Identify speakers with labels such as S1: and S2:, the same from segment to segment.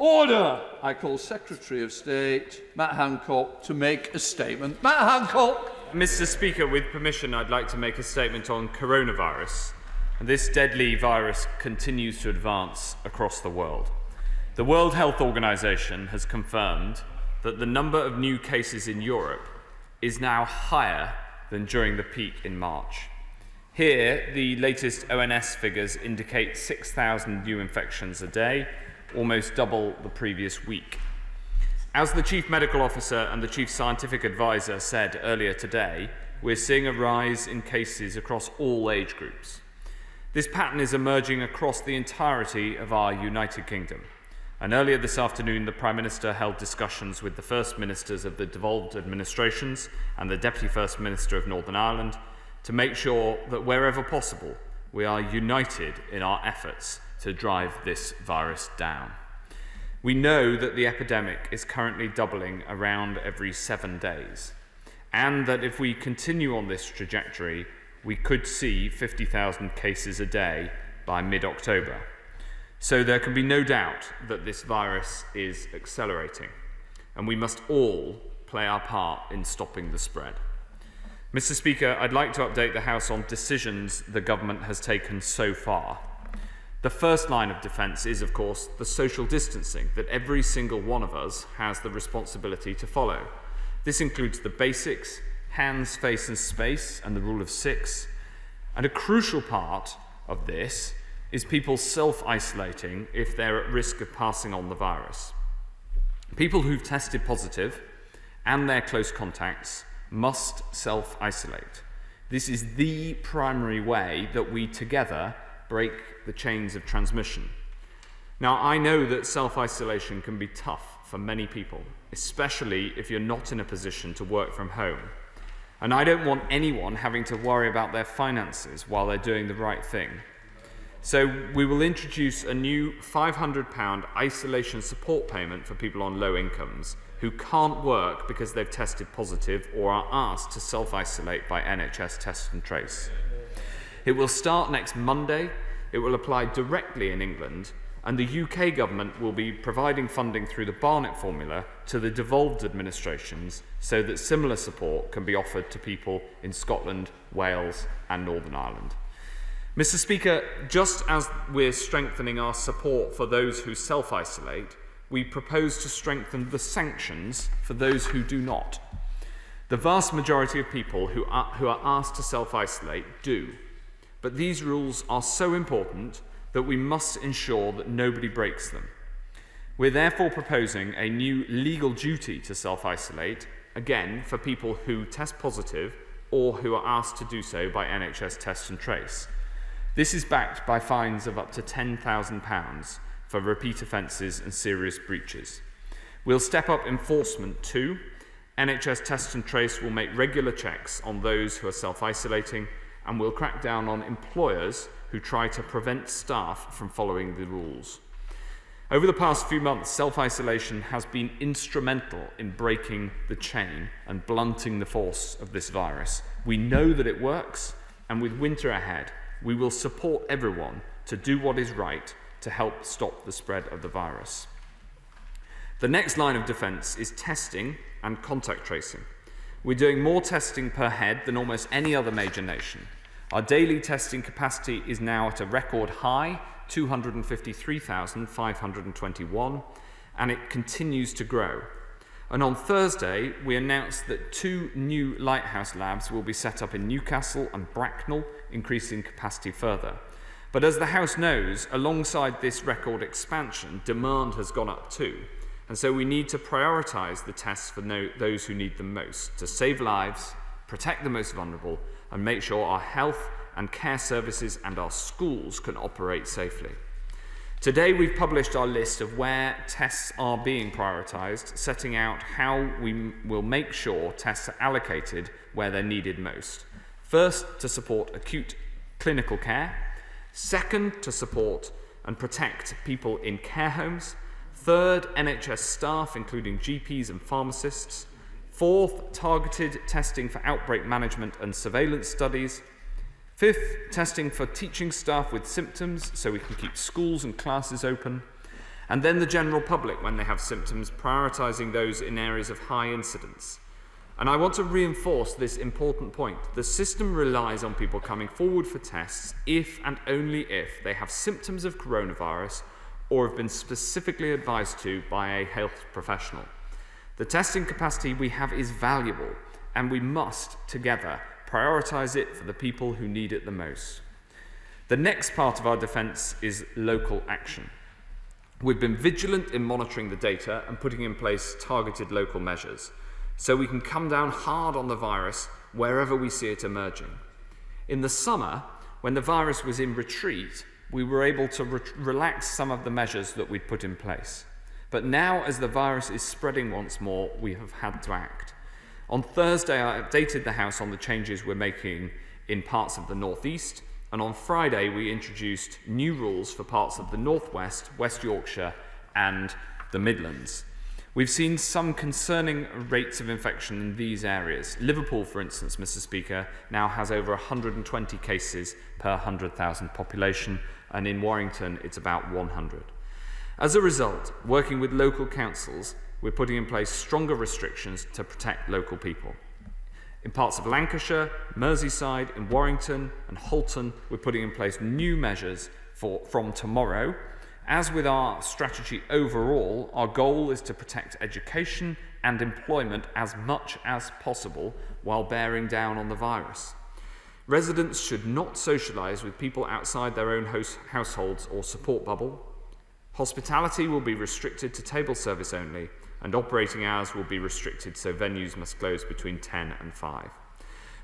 S1: Order! I call Secretary of State Matt Hancock to make a statement. Matt Hancock!
S2: Mr. Speaker, with permission, I'd like to make a statement on coronavirus. This deadly virus continues to advance across the world. The World Health Organization has confirmed that the number of new cases in Europe is now higher than during the peak in March. Here, the latest ONS figures indicate 6,000 new infections a day, almost double the previous week. As the Chief Medical Officer and the Chief Scientific Advisor said earlier today, we're seeing a rise in cases across all age groups. This pattern is emerging across the entirety of our United Kingdom. And earlier this afternoon, the Prime Minister held discussions with the First Ministers of the devolved administrations and the Deputy First Minister of Northern Ireland to make sure that wherever possible, we are united in our efforts to drive this virus down. We know that the epidemic is currently doubling around every 7 days, and that if we continue on this trajectory, we could see 50,000 cases a day by mid-October. So there can be no doubt that this virus is accelerating, and we must all play our part in stopping the spread. Mr. Speaker, I'd like to update the House on decisions the government has taken so far. The first line of defence is, of course, the social distancing that every single one of us has the responsibility to follow. This includes the basics, hands, face and space, and the rule of 6. And a crucial part of this is people self-isolating if they're at risk of passing on the virus. People who've tested positive and their close contacts must self-isolate. This is the primary way that we together break the chains of transmission. Now, I know that self-isolation can be tough for many people, especially if you're not in a position to work from home. And I don't want anyone having to worry about their finances while they're doing the right thing. So we will introduce a new £500 isolation support payment for people on low incomes who can't work because they've tested positive or are asked to self-isolate by NHS Test and Trace. It will start next Monday, it will apply directly in England, and the UK government will be providing funding through the Barnett formula to the devolved administrations so that similar support can be offered to people in Scotland, Wales and Northern Ireland. Mr. Speaker, just as we're strengthening our support for those who self-isolate, we propose to strengthen the sanctions for those who do not. The vast majority of people who are asked to self-isolate do, but these rules are so important that we must ensure that nobody breaks them. We're therefore proposing a new legal duty to self-isolate, again for people who test positive or who are asked to do so by NHS Test and Trace. This is backed by fines of up to £10,000 for repeat offences and serious breaches. We'll step up enforcement too. NHS Test and Trace will make regular checks on those who are self-isolating, and will crack down on employers who try to prevent staff from following the rules. Over the past few months, self-isolation has been instrumental in breaking the chain and blunting the force of this virus. We know that it works, and with winter ahead, we will support everyone to do what is right to help stop the spread of the virus. The next line of defence is testing and contact tracing. We're doing more testing per head than almost any other major nation. Our daily testing capacity is now at a record high, 253,521, and it continues to grow. And on Thursday, we announced that 2 new lighthouse labs will be set up in Newcastle and Bracknell, increasing capacity further. But as the House knows, alongside this record expansion, demand has gone up too. And so we need to prioritise the tests for those who need them most, to save lives, protect the most vulnerable, and make sure our health and care services and our schools can operate safely. Today we've published our list of where tests are being prioritised, setting out how we will make sure tests are allocated where they're needed most. First, to support acute clinical care. Second, to support and protect people in care homes. Third, NHS staff, including GPs and pharmacists. Fourth, targeted testing for outbreak management and surveillance studies. Fifth, testing for teaching staff with symptoms so we can keep schools and classes open. and then the general public when they have symptoms, prioritising those in areas of high incidence. And I want to reinforce this important point. The system relies on people coming forward for tests if and only if they have symptoms of coronavirus or have been specifically advised to by a health professional. The testing capacity we have is valuable, and we must, together, prioritise it for the people who need it the most. The next part of our defence is local action. We've been vigilant in monitoring the data and putting in place targeted local measures, so we can come down hard on the virus wherever we see it emerging. In the summer, when the virus was in retreat, we were able to relax some of the measures that we'd put in place. But now, as the virus is spreading once more, we have had to act. On Thursday, I updated the House on the changes we're making in parts of the North East, and on Friday, we introduced new rules for parts of the North West, West Yorkshire, and the Midlands. We've seen some concerning rates of infection in these areas. Liverpool, for instance, Mr. Speaker, now has over 120 cases per 100,000 population, and in Warrington, it's about 100. As a result, working with local councils, we're putting in place stronger restrictions to protect local people. In parts of Lancashire, Merseyside, in Warrington and Halton, we're putting in place new measures from tomorrow. As with our strategy overall, our goal is to protect education and employment as much as possible while bearing down on the virus. Residents should not socialise with people outside their own households or support bubble. Hospitality will be restricted to table service only, and operating hours will be restricted, so venues must close between 10 and 5.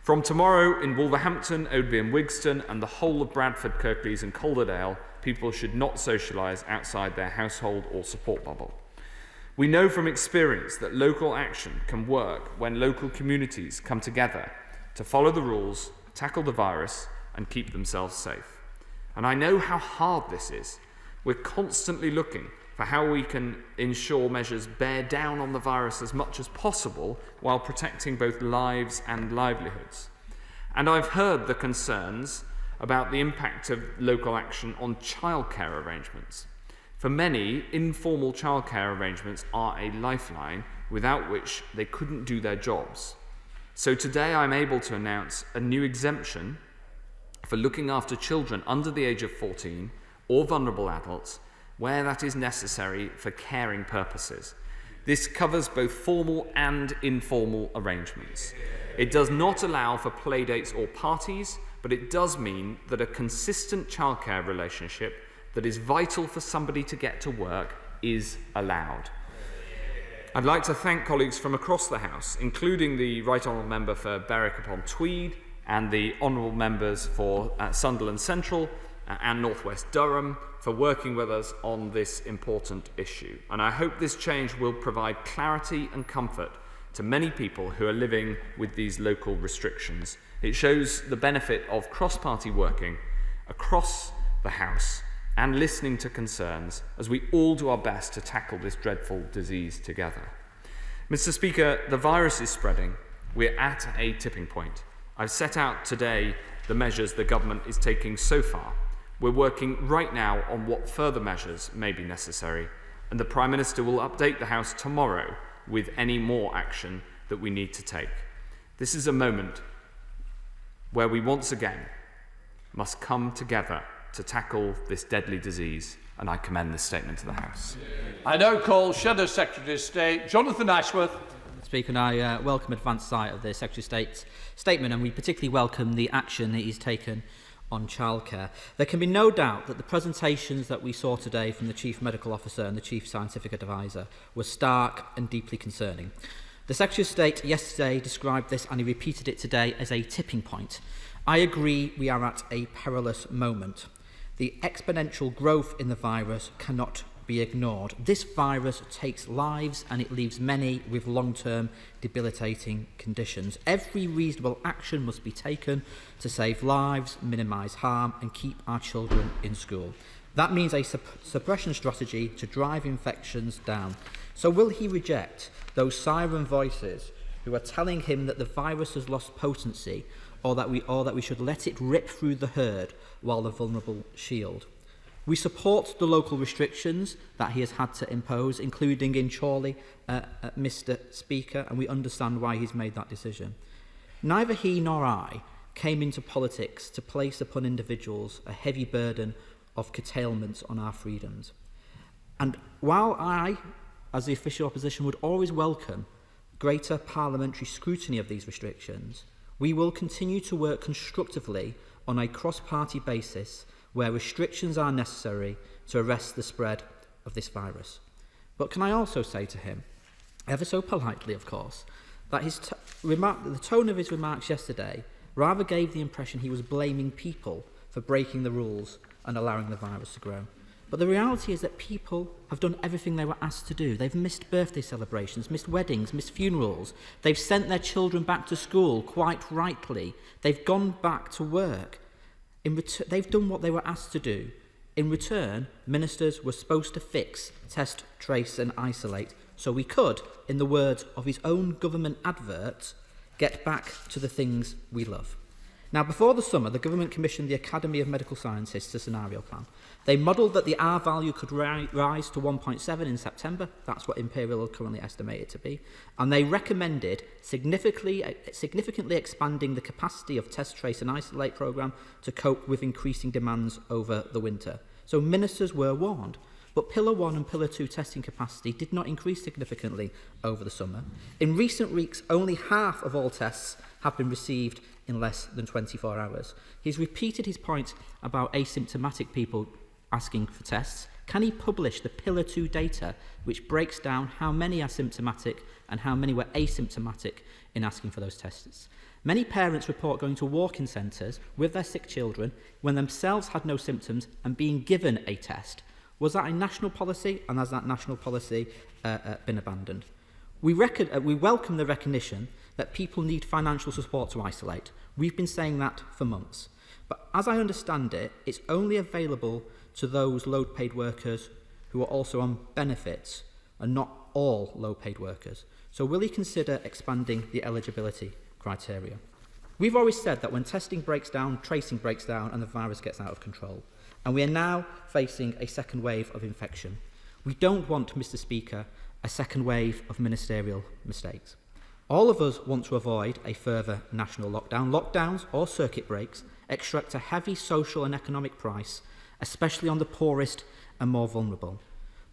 S2: From tomorrow, in Wolverhampton, Oadby and Wigston, and the whole of Bradford, Kirklees and Calderdale, people should not socialise outside their household or support bubble. We know from experience that local action can work when local communities come together to follow the rules, tackle the virus, and keep themselves safe. And I know how hard this is. We're constantly looking for how we can ensure measures bear down on the virus as much as possible while protecting both lives and livelihoods. And I've heard the concerns about the impact of local action on childcare arrangements. For many, informal childcare arrangements are a lifeline without which they couldn't do their jobs. So today I'm able to announce a new exemption for looking after children under the age of 14 or vulnerable adults where that is necessary for caring purposes. This covers both formal and informal arrangements. It does not allow for playdates or parties, but it does mean that a consistent childcare relationship that is vital for somebody to get to work is allowed. I'd like to thank colleagues from across the House, including the Right Honourable Member for Berwick-upon-Tweed and the Honourable Members for Sunderland Central and North West Durham, for working with us on this important issue. And I hope this change will provide clarity and comfort to many people who are living with these local restrictions. It shows the benefit of cross-party working across the House and listening to concerns as we all do our best to tackle this dreadful disease together. Mr. Speaker, the virus is spreading. We're at a tipping point. I've set out today the measures the government is taking so far. We're working right now on what further measures may be necessary, and the Prime Minister will update the House tomorrow with any more action that we need to take. This is a moment where we once again must come together to tackle this deadly disease, and I commend this statement to the House.
S1: I now call Shadow Secretary of State Jonathan Ashworth.
S3: Speaker, and I welcome advance sight of the Secretary of State's statement, and we particularly welcome the action that he's taken on childcare. There can be no doubt that the presentations that we saw today from the Chief Medical Officer and the Chief Scientific Advisor were stark and deeply concerning. The Secretary of State yesterday described this, and he repeated it today, as a tipping point. I agree we are at a perilous moment. The exponential growth in the virus cannot be ignored. This virus takes lives and it leaves many with long-term debilitating conditions. Every reasonable action must be taken to save lives, minimise harm and keep our children in school. That means a suppression strategy to drive infections down. So will he reject those siren voices who are telling him that the virus has lost potency, or that we should let it rip through the herd while the vulnerable shield? We support the local restrictions that he has had to impose, including in Chorley, Mr. Speaker, and we understand why he's made that decision. Neither he nor I came into politics to place upon individuals a heavy burden of curtailments on our freedoms. And while I, as the official opposition, would always welcome greater parliamentary scrutiny of these restrictions, we will continue to work constructively on a cross-party basis where restrictions are necessary to arrest the spread of this virus. But can I also say to him, ever so politely of course, that the tone of his remarks yesterday rather gave the impression he was blaming people for breaking the rules and allowing the virus to grow. But the reality is that people have done everything they were asked to do. They've missed birthday celebrations, missed weddings, missed funerals. They've sent their children back to school, quite rightly. They've gone back to work. They've done what they were asked to do. In return, ministers were supposed to fix, test, trace and isolate, so we could, in the words of his own government advert, get back to the things we love. Now, before the summer, the government commissioned the Academy of Medical Scientists a scenario plan. They modelled that the R value could rise to 1.7 in September. That's what Imperial currently estimate it to be. And they recommended significantly expanding the capacity of test, trace and isolate programme to cope with increasing demands over the winter. So ministers were warned. But Pillar 1 and Pillar 2 testing capacity did not increase significantly over the summer. In recent weeks, only half of all tests have been received in less than 24 hours. He's repeated his point about asymptomatic people asking for tests. Can he publish the Pillar 2 data which breaks down how many are symptomatic and how many were asymptomatic in asking for those tests? Many parents report going to walk-in centres with their sick children when themselves had no symptoms and being given a test. Was that a national policy, and has that national policy been abandoned? We welcome the recognition that people need financial support to isolate. We've been saying that for months. But as I understand it, it's only available to those low-paid workers who are also on benefits and not all low-paid workers. So will he consider expanding the eligibility criteria? We've always said that when testing breaks down, tracing breaks down and the virus gets out of control. And we are now facing a second wave of infection. We don't want, Mr. Speaker, a second wave of ministerial mistakes. All of us want to avoid a further national lockdown. Lockdowns or circuit breaks extract a heavy social and economic price, especially on the poorest and more vulnerable.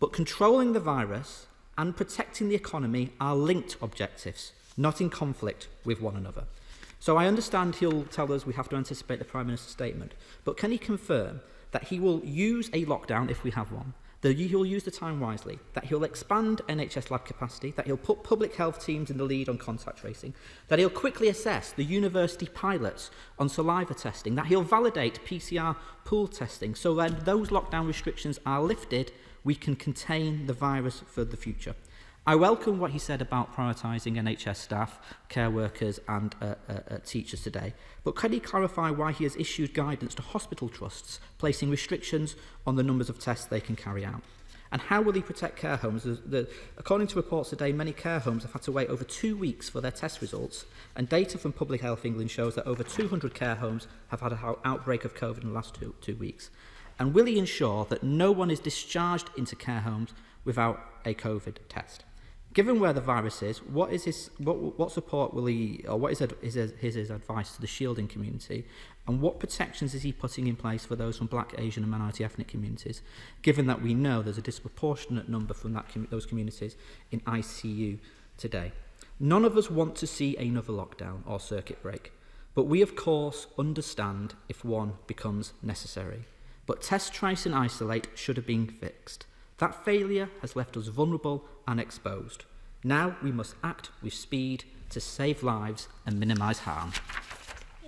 S3: But controlling the virus and protecting the economy are linked objectives, not in conflict with one another. So I understand he'll tell us we have to anticipate the Prime Minister's statement, but can he confirm that he will use a lockdown if we have one, that he'll use the time wisely, that he'll expand NHS lab capacity, that he'll put public health teams in the lead on contact tracing, that he'll quickly assess the university pilots on saliva testing, that he'll validate PCR pool testing so when those lockdown restrictions are lifted, we can contain the virus for the future. I welcome what he said about prioritising NHS staff, care workers and teachers today, but can he clarify why he has issued guidance to hospital trusts, placing restrictions on the numbers of tests they can carry out? And how will he protect care homes? According to reports today, many care homes have had to wait over 2 weeks for their test results, and data from Public Health England shows that over 200 care homes have had an outbreak of COVID in the last two weeks. And will he ensure that no one is discharged into care homes without a COVID test? Given where the virus is, what support will he, or what is his advice to the shielding community, and what protections is he putting in place for those from Black, Asian and minority ethnic communities, given that we know there's a disproportionate number from those communities in ICU today? None of us want to see another lockdown or circuit break, but we of course understand if one becomes necessary. But test, trace and isolate should have been fixed. That failure has left us vulnerable and exposed. Now we must act with speed to save lives and minimise harm.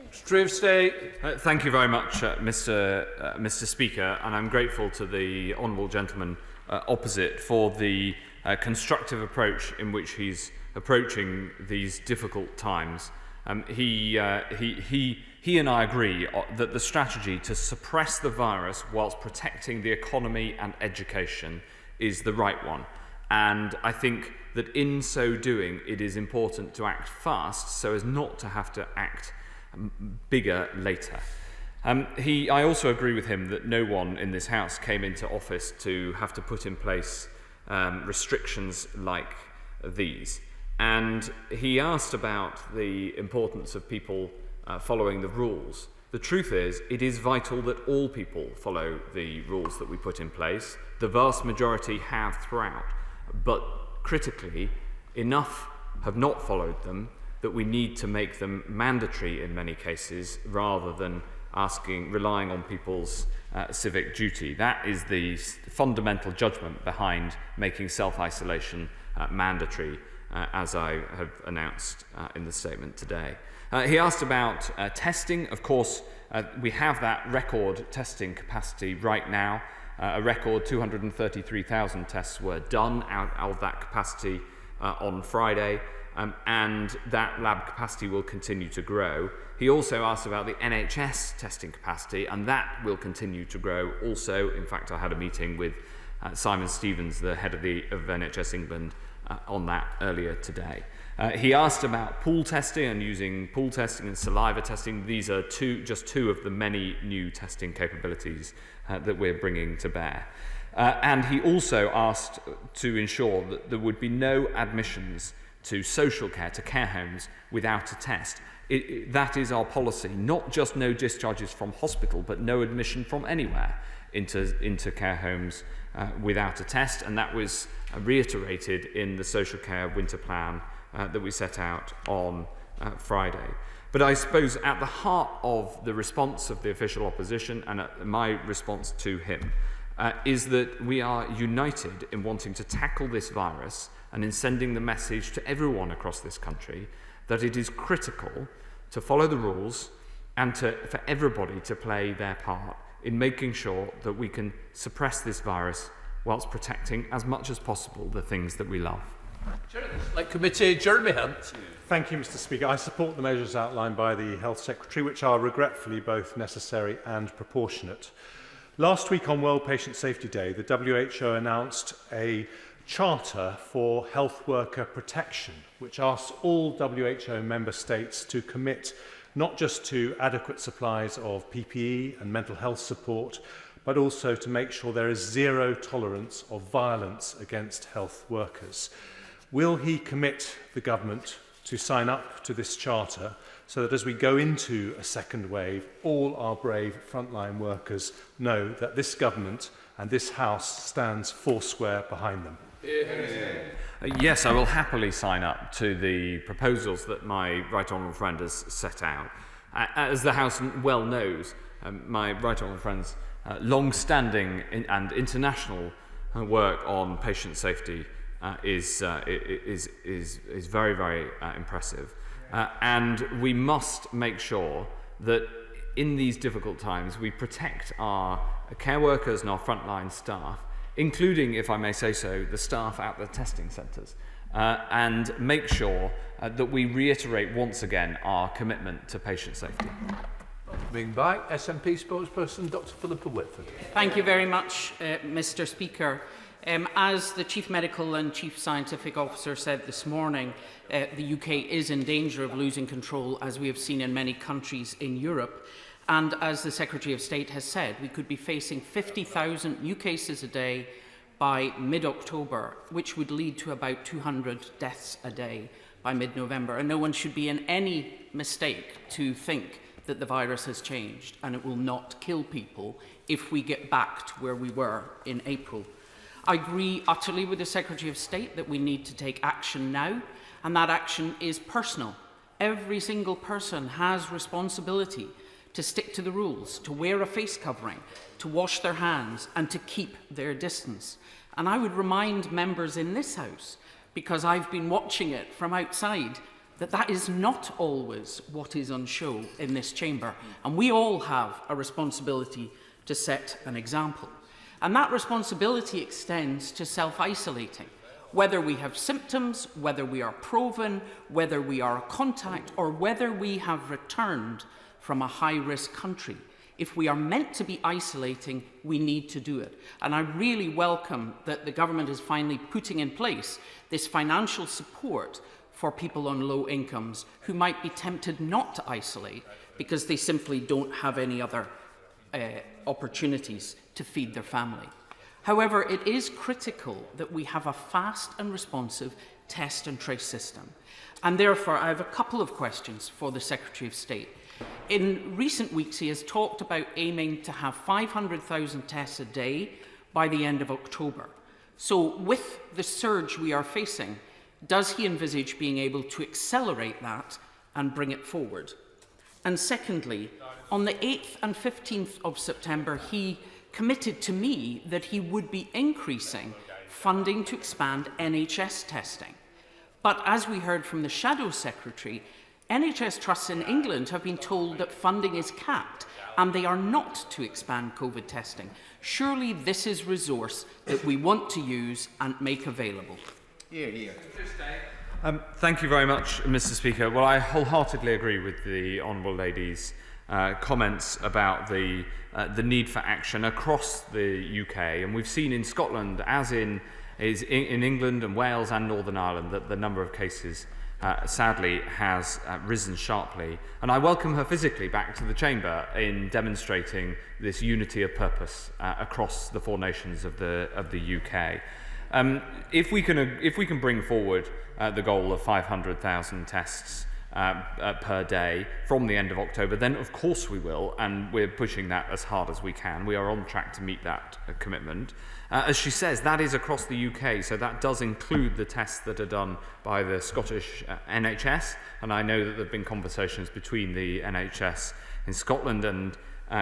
S1: Secretary of State.
S2: Thank you very much, Mr. Speaker, and I'm grateful to the honourable gentleman opposite for the constructive approach in which he's approaching these difficult times. He and I agree that the strategy to suppress the virus whilst protecting the economy and education is the right one. And I think that in so doing, it is important to act fast so as not to have to act bigger later. I also agree with him that no one in this House came into office to have to put in place restrictions like these. And he asked about the importance of people following the rules. The truth is, it is vital that all people follow the rules that we put in place. The vast majority have throughout, but critically, enough have not followed them that we need to make them mandatory in many cases rather than relying on people's civic duty. That is the fundamental judgment behind making self-isolation mandatory, as I have announced in the statement today. He asked about testing. Of course, we have that record testing capacity right now. A record 233,000 tests were done out of that capacity on Friday, and that lab capacity will continue to grow. He also asked about the NHS testing capacity, and that will continue to grow also. In fact, I had a meeting with Simon Stevens, the head of NHS England, on that earlier today. He asked about pool testing and using pool testing and saliva testing. These are just two of the many new testing capabilities that we're bringing to bear. And he also asked to ensure that there would be no admissions to social care, to care homes, without a test. That is our policy, not just no discharges from hospital, but no admission from anywhere into care homes without a test. And that was reiterated in the social care winter plan that we set out on Friday. But I suppose at the heart of the response of the official opposition and my response to him is that we are united in wanting to tackle this virus and in sending the message to everyone across this country that it is critical to follow the rules and for everybody to play their part in making sure that we can suppress this virus whilst protecting as much as possible the things that we love.
S1: Like Committee, Jeremy Hunt.
S4: Thank you, Mr. Speaker. I support the measures outlined by the Health Secretary, which are regretfully both necessary and proportionate. Last week on World Patient Safety Day, the WHO announced a charter for health worker protection, which asks all WHO member states to commit not just to adequate supplies of PPE and mental health support, but also to make sure there is zero tolerance of violence against health workers. Will he commit the government to sign up to this charter so that as we go into a second wave, all our brave frontline workers know that this government and this House stands foursquare behind them?
S2: Yes, I will happily sign up to the proposals that my right honourable friend has set out. As the House well knows, my right honourable friend's long-standing and international work on patient safety is very, very impressive. And we must make sure that in these difficult times we protect our care workers and our frontline staff, including, if I may say so, the staff at the testing centres, and make sure that we reiterate once again our commitment to patient safety.
S1: Coming back, SNP spokesperson Dr Philippa Whitford.
S5: Thank you very much, Mr. Speaker. As the Chief Medical and Chief Scientific Officer said this morning, the UK is in danger of losing control, as we have seen in many countries in Europe. And as the Secretary of State has said, we could be facing 50,000 new cases a day by mid-October, which would lead to about 200 deaths a day by mid-November. And no one should be in any mistake to think that the virus has changed, and it will not kill people if we get back to where we were in April. I agree utterly with the Secretary of State that we need to take action now, and that action is personal. Every single person has responsibility to stick to the rules, to wear a face covering, to wash their hands, and to keep their distance. And I would remind members in this House, because I've been watching it from outside, that that is not always what is on show in this chamber. And we all have a responsibility to set an example. And that responsibility extends to self-isolating. Whether we have symptoms, whether we are proven, whether we are a contact, or whether we have returned from a high-risk country. If we are meant to be isolating, we need to do it. And I really welcome that the government is finally putting in place this financial support for people on low incomes who might be tempted not to isolate because they simply don't have any other opportunities to feed their family. However, it is critical that we have a fast and responsive test and trace system. And therefore, I have a couple of questions for the Secretary of State. In recent weeks, he has talked about aiming to have 500,000 tests a day by the end of October. So with the surge we are facing, does he envisage being able to accelerate that and bring it forward? And secondly, on the 8th and 15th of September, he committed to me that he would be increasing funding to expand NHS testing. But as we heard from the Shadow Secretary, NHS trusts in England have been told that funding is capped and they are not to expand COVID testing. Surely this is resource that we want to use and make available.
S2: Thank you very much, Mr. Speaker. Well, I wholeheartedly agree with the Honourable Lady's comments about the need for action across the UK. And we've seen in Scotland, as in England and Wales and Northern Ireland, that the number of cases sadly has risen sharply. And I welcome her physically back to the chamber in demonstrating this unity of purpose across the four nations of the UK. If we can bring forward the goal of 500,000 tests per day from the end of October, then of course we will, and we're pushing that as hard as we can. We are on track to meet that commitment. As she says, that is across the UK, so that does include the tests that are done by the Scottish NHS, and I know that there have been conversations between the NHS in Scotland and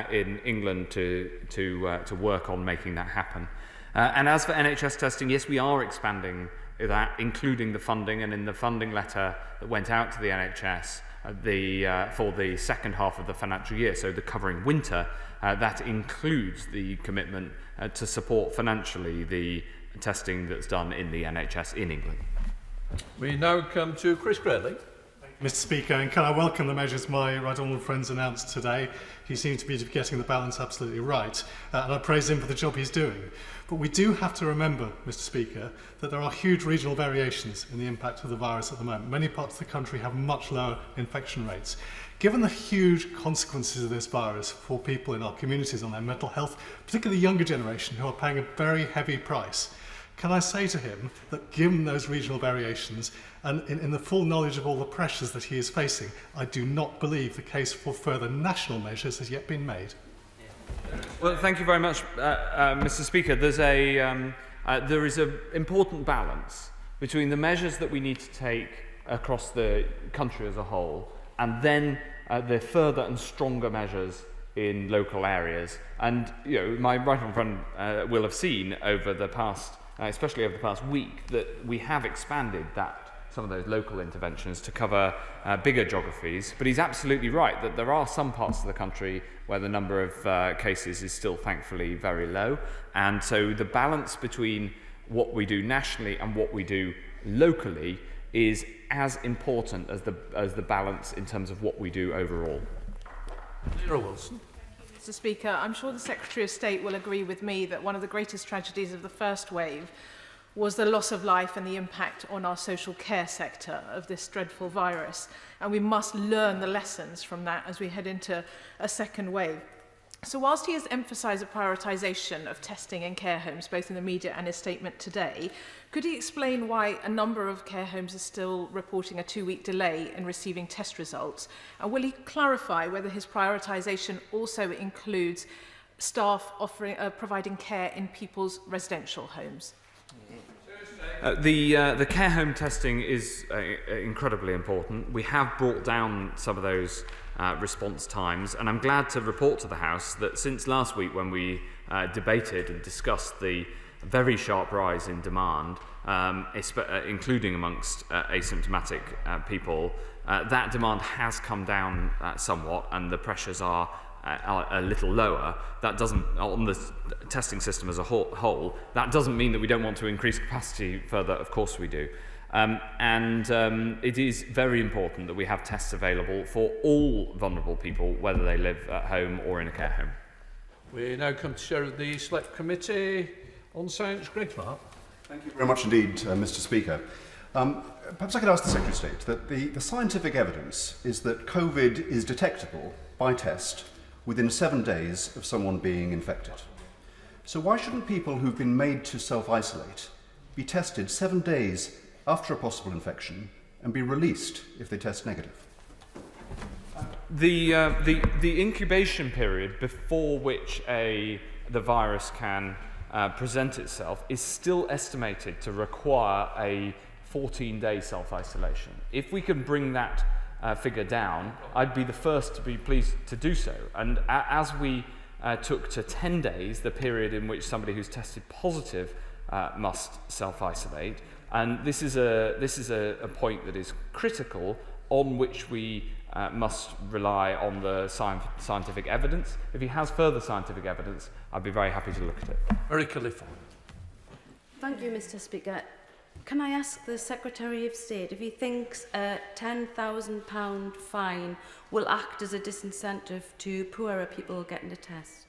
S2: in England to work on making that happen. And as for NHS testing, yes, we are expanding that, including the funding, and in the funding letter that went out to the NHS for the second half of the financial year, so the covering winter, that includes the commitment to support financially the testing that's done in the NHS in England.
S1: We now come to Chris Cradley.
S6: Mr. Speaker, and can I welcome the measures my right honourable friends announced today. He seems to be getting the balance absolutely right, and I praise him for the job he's doing. But we do have to remember, Mr. Speaker, that there are huge regional variations in the impact of the virus at the moment. Many parts of the country have much lower infection rates. Given the huge consequences of this virus for people in our communities on their mental health, particularly the younger generation who are paying a very heavy price, can I say to him that given those regional variations and in the full knowledge of all the pressures that he is facing, I do not believe the case for further national measures has yet been made.
S2: Well, thank you very much, Mr. Speaker. There is an important balance between the measures that we need to take across the country as a whole and then the further and stronger measures in local areas. And my right honourable friend will have seen over the past, especially over the past week, that we have expanded some of those local interventions to cover bigger geographies. But he's absolutely right that there are some parts of the country where the number of cases is still thankfully very low. And so the balance between what we do nationally and what we do locally is as important as the balance in terms of what we do overall.
S1: Vera Wilson.
S7: Mr. Speaker, I'm sure the Secretary of State will agree with me that one of the greatest tragedies of the first wave was the loss of life and the impact on our social care sector of this dreadful virus. And we must learn the lessons from that as we head into a second wave. So whilst he has emphasised a prioritisation of testing in care homes, both in the media and his statement today, could he explain why a number of care homes are still reporting a 2-week delay in receiving test results? And will he clarify whether his prioritisation also includes staff providing care in people's residential homes?
S2: The care home testing is incredibly important. We have brought down some of those response times, and I'm glad to report to the House that since last week, when we debated and discussed the very sharp rise in demand, including amongst asymptomatic people, that demand has come down somewhat, and the pressures are a little lower. That doesn't, on the testing system as a whole, that doesn't mean that we don't want to increase capacity further. Of course we do. It is very important that we have tests available for all vulnerable people, whether they live at home or in a care home.
S1: We now come to Chair of the Select Committee on Science, Greg Clark.
S8: Thank you very much indeed, Mr. Speaker. Perhaps I could ask the Secretary of State that the scientific evidence is that COVID is detectable by test within 7 days of someone being infected. So why shouldn't people who've been made to self-isolate be tested 7 days after a possible infection and be released if they test negative?
S2: The incubation period before which the virus can present itself is still estimated to require a 14-day self-isolation. If we can bring that figure down, I'd be the first to be pleased to do so. And as we took to 10 days, the period in which somebody who's tested positive must self-isolate, and this is a point that is critical, on which we must rely on the scientific evidence. If he has further scientific evidence, I'd be very happy to look at it.
S1: Very Khalifa.
S9: Thank you, Mr. Speaker. Can I ask the Secretary of State if he thinks a £10,000 fine will act as a disincentive to poorer people getting a test?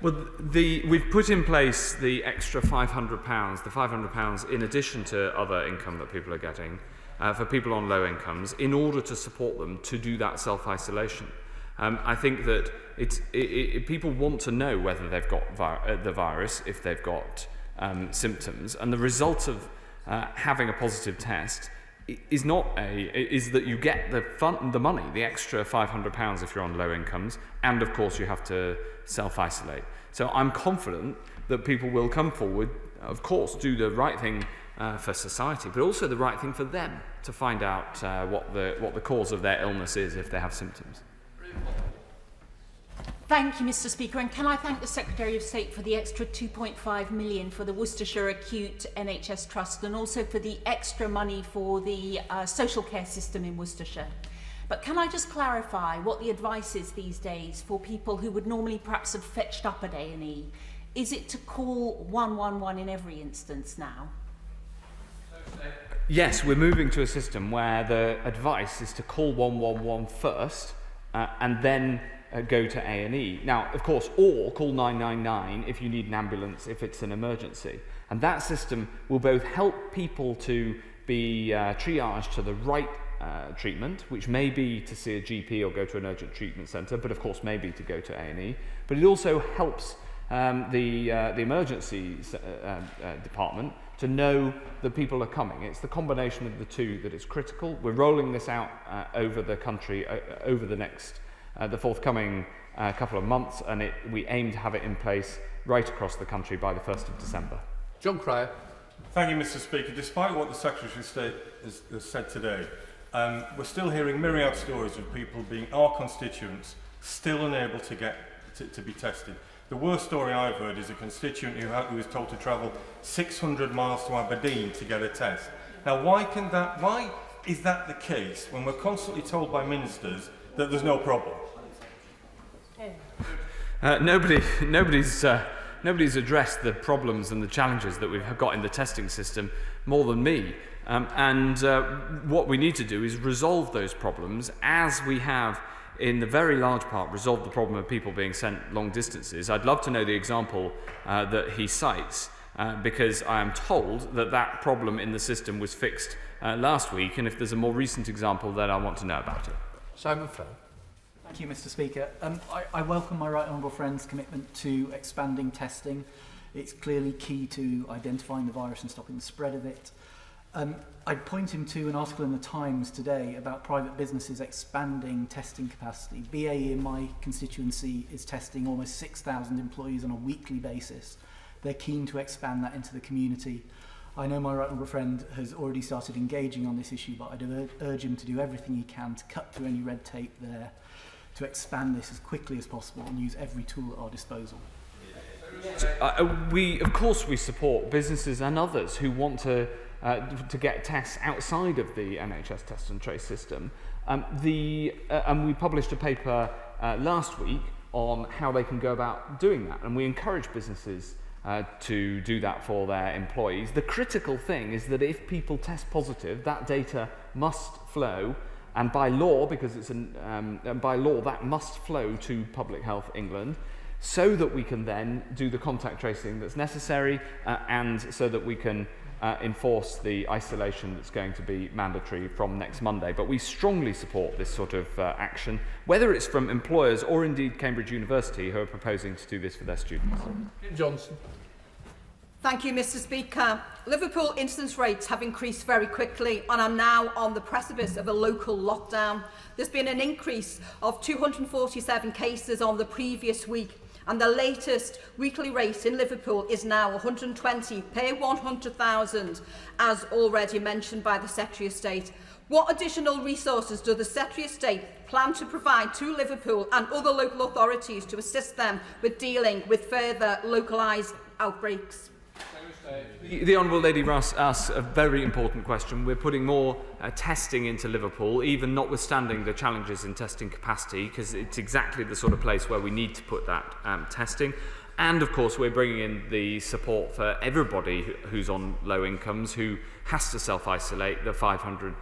S2: Well, we've put in place the extra £500, the £500 in addition to other income that people are getting, for people on low incomes, in order to support them to do that self-isolation. I think that people want to know whether they've got the virus, if they've got symptoms, and the result of having a positive test is that you get the money, the extra £500 if you're on low incomes, and of course you have to self-isolate. So I'm confident that people will come forward, of course, do the right thing for society, but also the right thing for them to find out what the cause of their illness is if they have symptoms.
S10: Thank you, Mr. Speaker, and can I thank the Secretary of State for the extra £2.5 million for the Worcestershire Acute NHS Trust, and also for the extra money for the social care system in Worcestershire. But can I just clarify what the advice is these days for people who would normally perhaps have fetched up at A&E? Is it to call 111 in every instance now?
S2: Yes, we're moving to a system where the advice is to call 111 first and then go to A&E. Now, of course, or call 999 if you need an ambulance, if it's an emergency. And that system will both help people to be triaged to the right treatment, which may be to see a GP or go to an urgent treatment centre, but of course may be to go to A&E. But it also helps the emergency department to know that people are coming. It's the combination of the two that is critical. We're rolling this out over the country over the forthcoming couple of months, and we aim to have it in place right across the country by the 1st of December.
S1: John Cryer.
S11: Thank you, Mr. Speaker. Despite what the Secretary of State has said today, we're still hearing myriad stories of people being our constituents still unable to get to be tested. The worst story I've heard is a constituent who was told to travel 600 miles to Aberdeen to get a test. Now, why is that the case when we're constantly told by ministers that there's no problem?
S2: Nobody's addressed the problems and the challenges that we've got in the testing system more than me. What we need to do is resolve those problems, as we have, in the very large part, resolved the problem of people being sent long distances. I'd love to know the example that he cites, because I am told that problem in the system was fixed last week, and if there's a more recent example, then I want to know about it.
S1: Simon Fell.
S12: Thank you, Mr. Speaker. I welcome my right honourable friend's commitment to expanding testing. It's clearly key to identifying the virus and stopping the spread of it. I'd point him to an article in the Times today about private businesses expanding testing capacity. BAE in my constituency is testing almost 6,000 employees on a weekly basis. They're keen to expand that into the community. I know my right honourable friend has already started engaging on this issue, but I'd urge him to do everything he can to cut through any red tape there, to expand this as quickly as possible and use every tool at our disposal.
S2: Of course we support businesses and others who want to get tests outside of the NHS test and trace system. And we published a paper last week on how they can go about doing that, and we encourage businesses to do that for their employees. The critical thing is that if people test positive, that data must flow, and by law, because by law that must flow to Public Health England, so that we can then do the contact tracing that's necessary and so that we can enforce the isolation that's going to be mandatory from next Monday. But we strongly support this sort of action, whether it's from employers or indeed Cambridge University, who are proposing to do this for their students.
S1: Johnson.
S13: Thank you, Mr. Speaker. Liverpool incidence rates have increased very quickly and are now on the precipice of a local lockdown. There's been an increase of 247 cases on the previous week, and the latest weekly rate in Liverpool is now 120 per 100,000, as already mentioned by the Secretary of State. What additional resources does the Secretary of State plan to provide to Liverpool and other local authorities to assist them with dealing with further localised outbreaks?
S2: The Honourable Lady Russ asks a very important question. We're putting more testing into Liverpool, even notwithstanding the challenges in testing capacity, because it's exactly the sort of place where we need to put that testing. And of course, we're bringing in the support for everybody who's on low incomes, who has to self-isolate, the £500,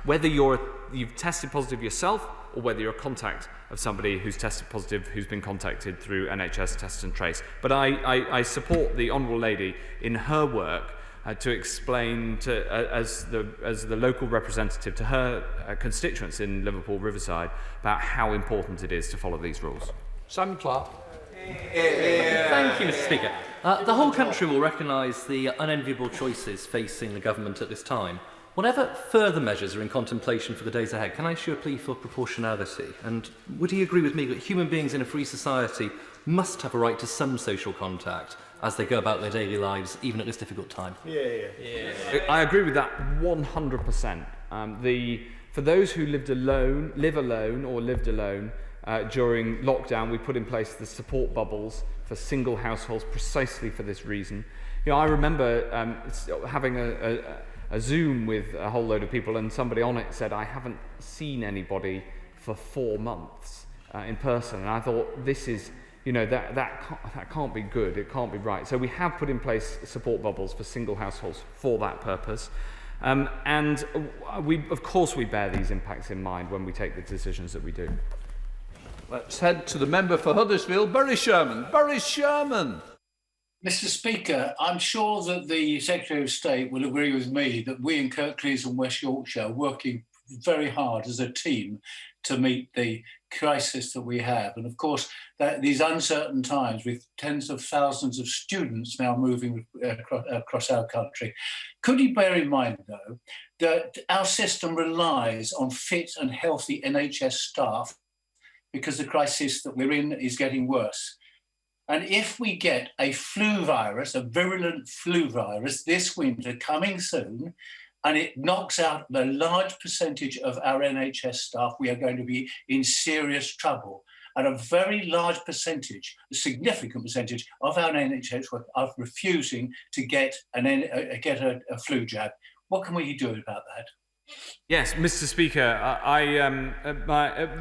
S2: whether you've tested positive yourself or whether you're a contact of somebody who's tested positive, who's been contacted through NHS Test and Trace. But I support the Honourable Lady in her work to explain to, as the local representative to her constituents in Liverpool Riverside about how important it is to follow these rules.
S1: Sam Clark.
S14: Thank you, Mr. Speaker. The whole country will recognise the unenviable choices facing the government at this time. Whatever further measures are in contemplation for the days ahead, can I issue a plea for proportionality? And would he agree with me that human beings in a free society must have a right to some social contact as they go about their daily lives, even at this difficult time?
S2: Yeah. I agree with that 100%. For those who live alone during lockdown, we put in place the support bubbles for single households precisely for this reason. You know, I remember having a Zoom with a whole load of people, and somebody on it said, I haven't seen anybody for 4 months in person. And I thought, this is, you know, that can't be good, it can't be right. So we have put in place support bubbles for single households for that purpose. And of course we bear these impacts in mind when we take the decisions that we do.
S1: Let's head to the member for Huddersfield, Barry Sherman. Barry Sherman.
S15: Mr. Speaker, I'm sure that the Secretary of State will agree with me that we in Kirklees and West Yorkshire are working very hard as a team to meet the crisis that we have. And of course, these uncertain times with tens of thousands of students now moving across our country. Could you bear in mind, though, that our system relies on fit and healthy NHS staff because the crisis that we're in is getting worse? And if we get a flu virus, a virulent flu virus this winter coming soon, and it knocks out a large percentage of our NHS staff, we are going to be in serious trouble. And a very large percentage, a significant percentage of our NHS are refusing to get a flu jab. What can we do about that?
S2: Yes, Mr. Speaker,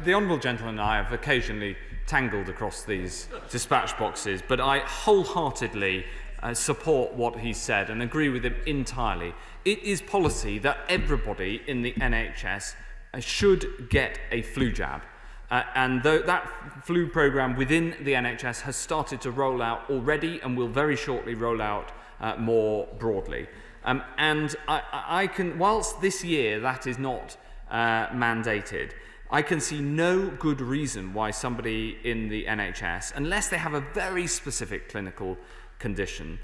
S2: the Honourable Gentleman and I have occasionally tangled across these dispatch boxes, but I wholeheartedly support what he said and agree with him entirely. It is policy that everybody in the NHS should get a flu jab. And that flu programme within the NHS has started to roll out already and will very shortly roll out more broadly. And I can, whilst this year that is not mandated, I can see no good reason why somebody in the NHS, unless they have a very specific clinical condition,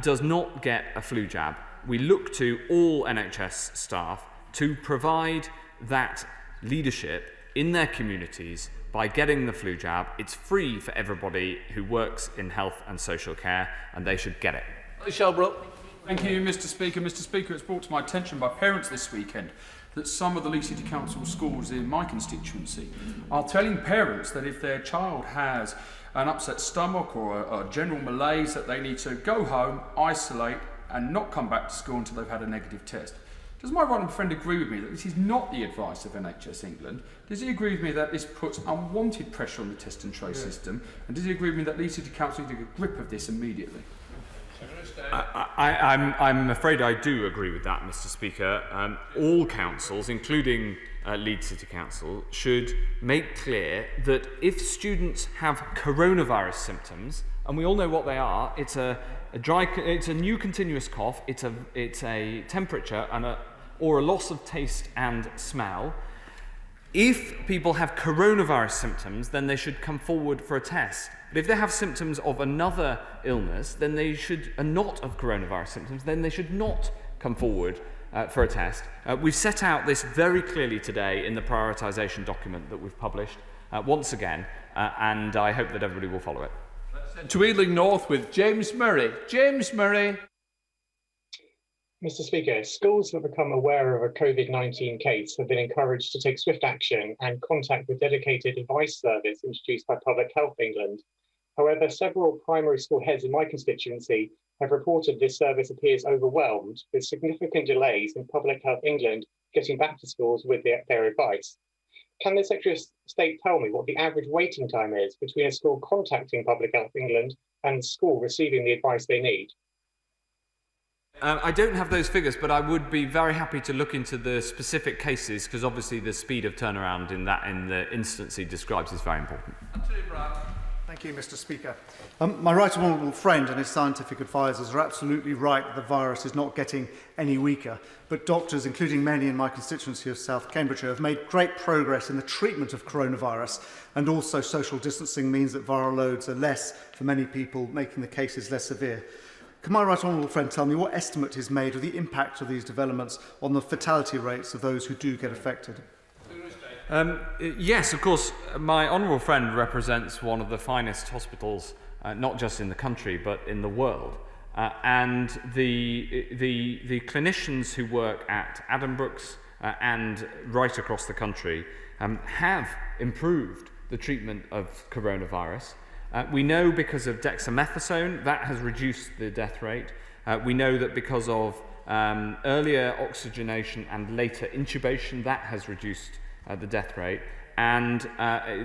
S2: does not get a flu jab. We look to all NHS staff to provide that leadership in their communities by getting the flu jab. It's free for everybody who works in health and social care, and they should get it.
S1: Shelbrooke.
S16: Thank you, Mr. Speaker. Mr. Speaker, it's brought to my attention by parents this weekend that some of the Leeds City Council schools in my constituency are telling parents that if their child has an upset stomach or a general malaise, that they need to go home, isolate, and not come back to school until they've had a negative test. Does my right friend agree with me that this is not the advice of NHS England? Does he agree with me that this puts unwanted pressure on the test and trace system? And does he agree with me that Leeds City Council need to get a grip of this immediately?
S2: I'm afraid I do agree with that, Mr. Speaker. All councils, including Leeds City Council, should make clear that if students have coronavirus symptoms, and we all know what they are, it's a new continuous cough, it's a temperature or a loss of taste and smell. If people have coronavirus symptoms, then they should come forward for a test. But if they have symptoms of another illness, then they should, and not of coronavirus symptoms, then they should not come forward for a test. We've set out this very clearly today in the prioritisation document that we've published once again, and I hope that everybody will follow it.
S1: To Ealing North with James Murray. James Murray.
S17: Mr. Speaker, schools that become aware of a COVID-19 case have been encouraged to take swift action and contact the dedicated advice service introduced by Public Health England. However, several primary school heads in my constituency have reported this service appears overwhelmed, with significant delays in Public Health England getting back to schools with their advice. Can the Secretary of State tell me what the average waiting time is between a school contacting Public Health England and school receiving the advice they need?
S2: I don't have those figures, but I would be very happy to look into the specific cases, because obviously the speed of turnaround in the instance he describes is very important.
S18: Thank you, Mr. Speaker. My right honourable friend and his scientific advisers are absolutely right that the virus is not getting any weaker, but doctors, including many in my constituency of South Cambridgeshire, have made great progress in the treatment of coronavirus, and also social distancing means that viral loads are less for many people, making the cases less severe. Can my right honourable friend tell me what estimate is made of the impact of these developments on the fatality rates of those who do get affected?
S2: Yes, of course. My honourable friend represents one of the finest hospitals, not just in the country, but in the world. And the clinicians who work at Addenbrooke's and right across the country have improved the treatment of coronavirus. We know because of dexamethasone, that has reduced the death rate. We know that because of earlier oxygenation and later intubation, that has reduced the death rate. And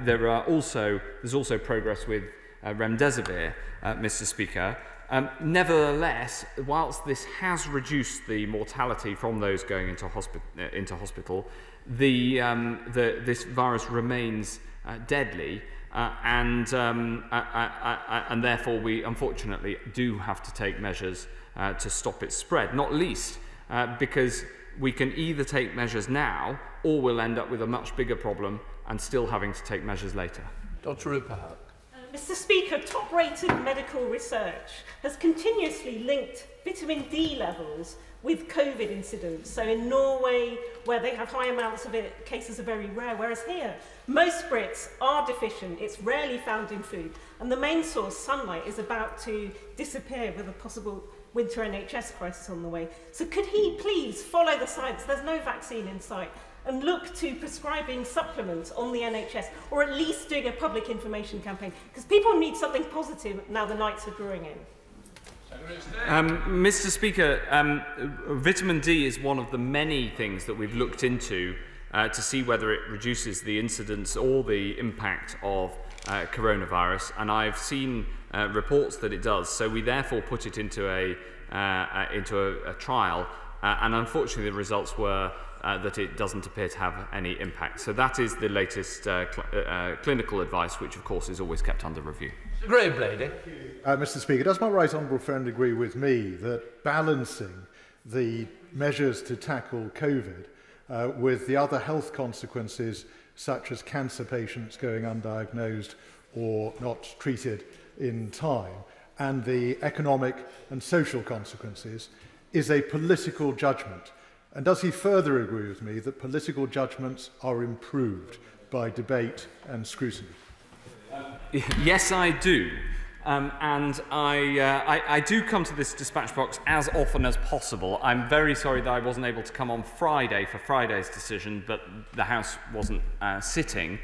S2: there's also progress with remdesivir, Mr. Speaker. Nevertheless, whilst this has reduced the mortality from those going into hospital, this virus remains deadly. And therefore we unfortunately do have to take measures to stop its spread, not least because we can either take measures now or we'll end up with a much bigger problem and still having to take measures later.
S1: Dr. Ruperhart.
S19: Mr. Speaker, top-rated medical research has continuously linked vitamin D levels with COVID incidents. So in Norway, where they have high amounts of it, cases are very rare, whereas here, most Brits are deficient. It's rarely found in food. And the main source, sunlight, is about to disappear with a possible winter NHS crisis on the way. So could he please follow the science? There's no vaccine in sight. And look to prescribing supplements on the NHS, or at least doing a public information campaign, because people need something positive now the nights are drawing in.
S2: Mr. Speaker, vitamin D is one of the many things that we've looked into to see whether it reduces the incidence or the impact of coronavirus, and I've seen reports that it does. So we therefore put it into a trial, and unfortunately the results were that it doesn't appear to have any impact. So that is the latest clinical advice, which of course is always kept under review.
S1: Graham Blady.
S20: Mr. Speaker, does my right honourable friend agree with me that balancing the measures to tackle COVID with the other health consequences, such as cancer patients going undiagnosed or not treated in time, and the economic and social consequences, is a political judgment? And does he further agree with me that political judgments are improved by debate and scrutiny?
S2: Yes, I do. And I do come to this dispatch box as often as possible. I'm very sorry that I wasn't able to come on Friday for Friday's decision, but the House wasn't sitting.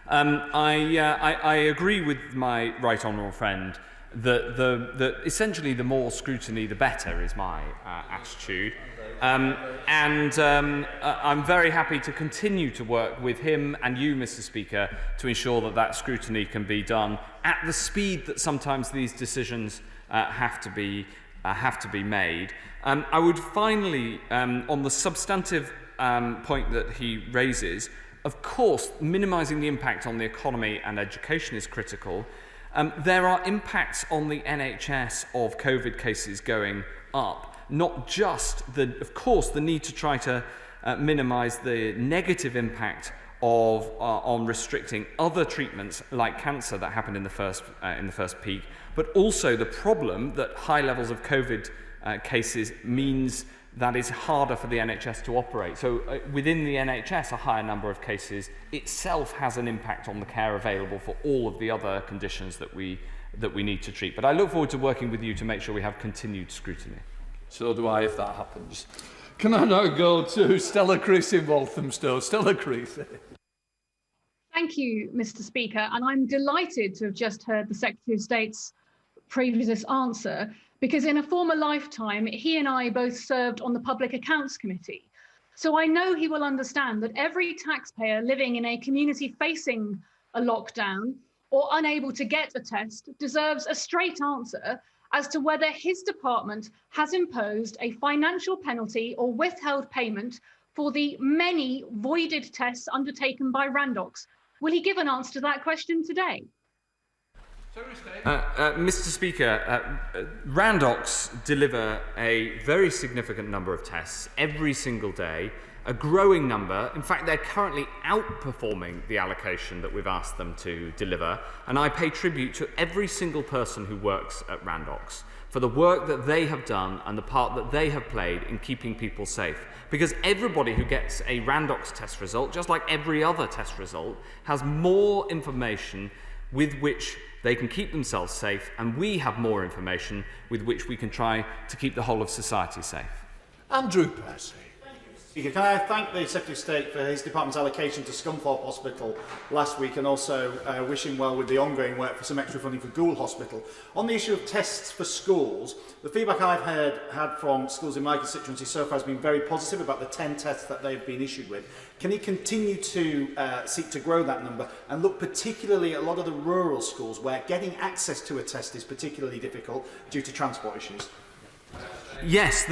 S2: I agree with my right honourable friend that essentially the more scrutiny, the better is my attitude. I'm very happy to continue to work with him and you, Mr. Speaker, to ensure that that scrutiny can be done at the speed that sometimes these decisions have to be have to be made. I would finally, on the substantive point that he raises, of course, minimising the impact on the economy and education is critical. There are impacts on the NHS of COVID cases going up, not just, of course, the need to try to minimise the negative impact of on restricting other treatments like cancer that happened in the first peak, but also the problem that high levels of COVID cases means that it's harder for the NHS to operate. So within the NHS, a higher number of cases itself has an impact on the care available for all of the other conditions that we need to treat. But I look forward to working with you to make sure we have continued scrutiny.
S1: So do I, if that happens. Can I now go to Stella Creasy in Walthamstow? Stella Creasy.
S21: Thank you, Mr. Speaker, and I'm delighted to have just heard the Secretary of State's previous answer, because in a former lifetime, he and I both served on the Public Accounts Committee. So I know he will understand that every taxpayer living in a community facing a lockdown or unable to get a test deserves a straight answer as to whether his department has imposed a financial penalty or withheld payment for the many voided tests undertaken by Randox. Will he give an answer to that question today?
S2: Mr. Speaker, Randox deliver a very significant number of tests every single day, a growing number. In fact, they're currently outperforming the allocation that we've asked them to deliver, and I pay tribute to every single person who works at Randox for the work that they have done and the part that they have played in keeping people safe. Because everybody who gets a Randox test result, just like every other test result, has more information with which they can keep themselves safe, and we have more information with which we can try to keep the whole of society safe.
S1: Andrew Percy.
S22: Speaker, can I thank the Secretary of State for his department's allocation to Scunthorpe Hospital last week, and also wish him well with the ongoing work for some extra funding for Gould Hospital. On the issue of tests for schools, the feedback I've had from schools in my constituency so far has been very positive about the 10 tests that they've been issued with. Can he continue to seek to grow that number and look particularly at a lot of the rural schools where getting access to a test is particularly difficult due to transport issues?
S2: Yes,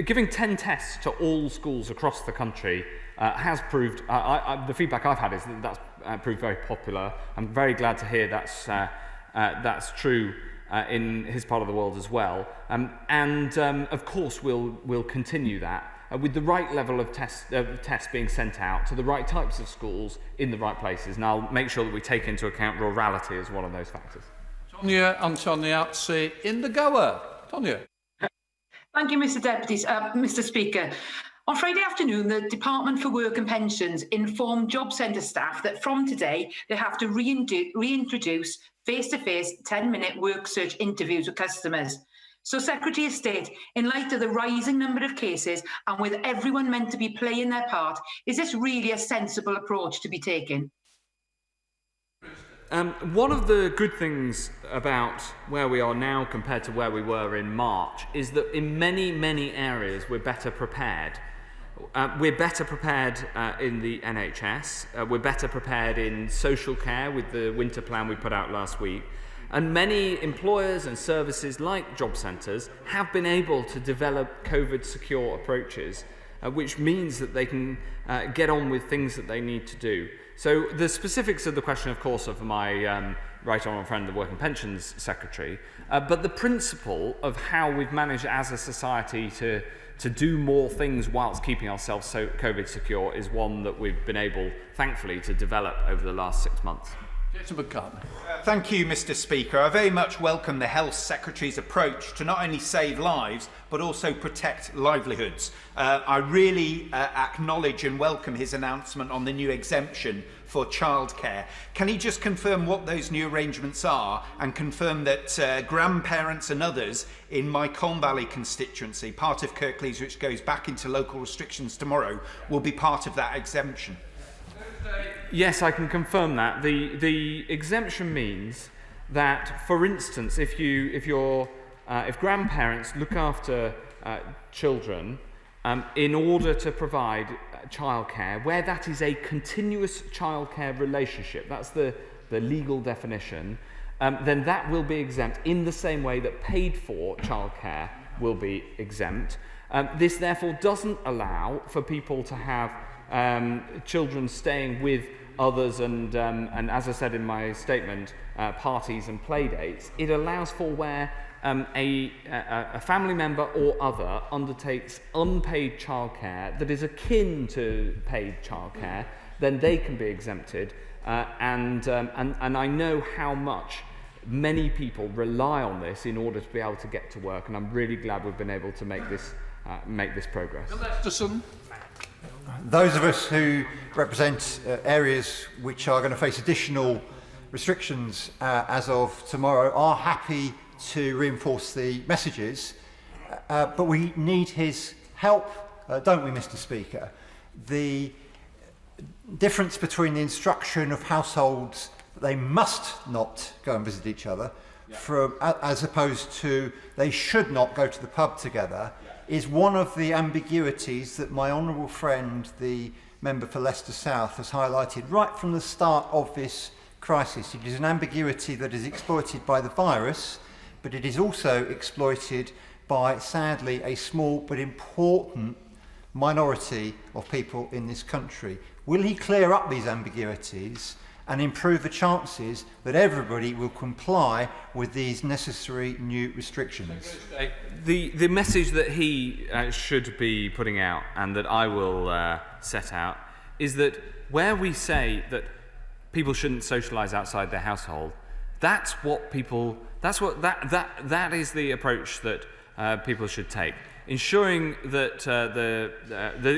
S2: giving 10 tests to all schools across the country has proved, the feedback I've had is that that's proved very popular. I'm very glad to hear that's true in his part of the world as well. Of course, we'll continue that with the right level of tests being sent out to the right types of schools in the right places. And I'll make sure that we take into account rurality as one of those factors.
S1: Tonia Antoniazzi in the Gower. Tonia.
S23: Thank you, Mr. Speaker. On Friday afternoon, the Department for Work and Pensions informed job centre staff that from today they have to reintroduce face-to-face 10-minute work search interviews with customers. So, Secretary of State, in light of the rising number of cases and with everyone meant to be playing their part, is this really a sensible approach to be taken?
S2: One of the good things about where we are now compared to where we were in March is that in many, many areas we're better prepared. We're better prepared in the NHS, we're better prepared in social care with the winter plan we put out last week, and many employers and services like job centres have been able to develop COVID-secure approaches, which means that they can get on with things that they need to do. So the specifics of the question, of course, are for my right honourable friend, the Work and Pensions Secretary, but the principle of how we've managed as a society to do more things whilst keeping ourselves so COVID secure is one that we've been able, thankfully, to develop over the last 6 months.
S24: Thank you, Mr. Speaker. I very much welcome the Health Secretary's approach to not only save lives, but also protect livelihoods. I really acknowledge and welcome his announcement on the new exemption for childcare. Can he just confirm what those new arrangements are and confirm that grandparents and others in my Colne Valley constituency, part of Kirklees, which goes back into local restrictions tomorrow, will be part of that exemption?
S2: Yes, I can confirm that. The exemption means that, for instance, if grandparents look after children in order to provide childcare, where that is a continuous childcare relationship, that's the legal definition, then that will be exempt in the same way that paid for childcare will be exempt. This therefore doesn't allow for people to have children staying with others and as I said in my statement, parties and play dates. It allows for where a family member or other undertakes unpaid childcare that is akin to paid childcare, then they can be exempted. And I know how much many people rely on this in order to be able to get to work, and I'm really glad we've been able to make this progress.
S3: Those of us who represent areas which are going to face additional restrictions as of tomorrow are happy to reinforce the messages, but we need his help, don't we, Mr. Speaker? The difference between the instruction of households that they must not go and visit each other as opposed to they should not go to the pub together is one of the ambiguities that my honourable friend, the member for Leicester South, has highlighted right from the start of this crisis. It is an ambiguity that is exploited by the virus, but it is also exploited by, sadly, a small but important minority of people in this country. Will he clear up these ambiguities and improve the chances that everybody will comply with these necessary new restrictions?
S2: The message that he should be putting out and that I will set out is that where we say that people shouldn't socialise outside their household, that is the approach that people should take, ensuring that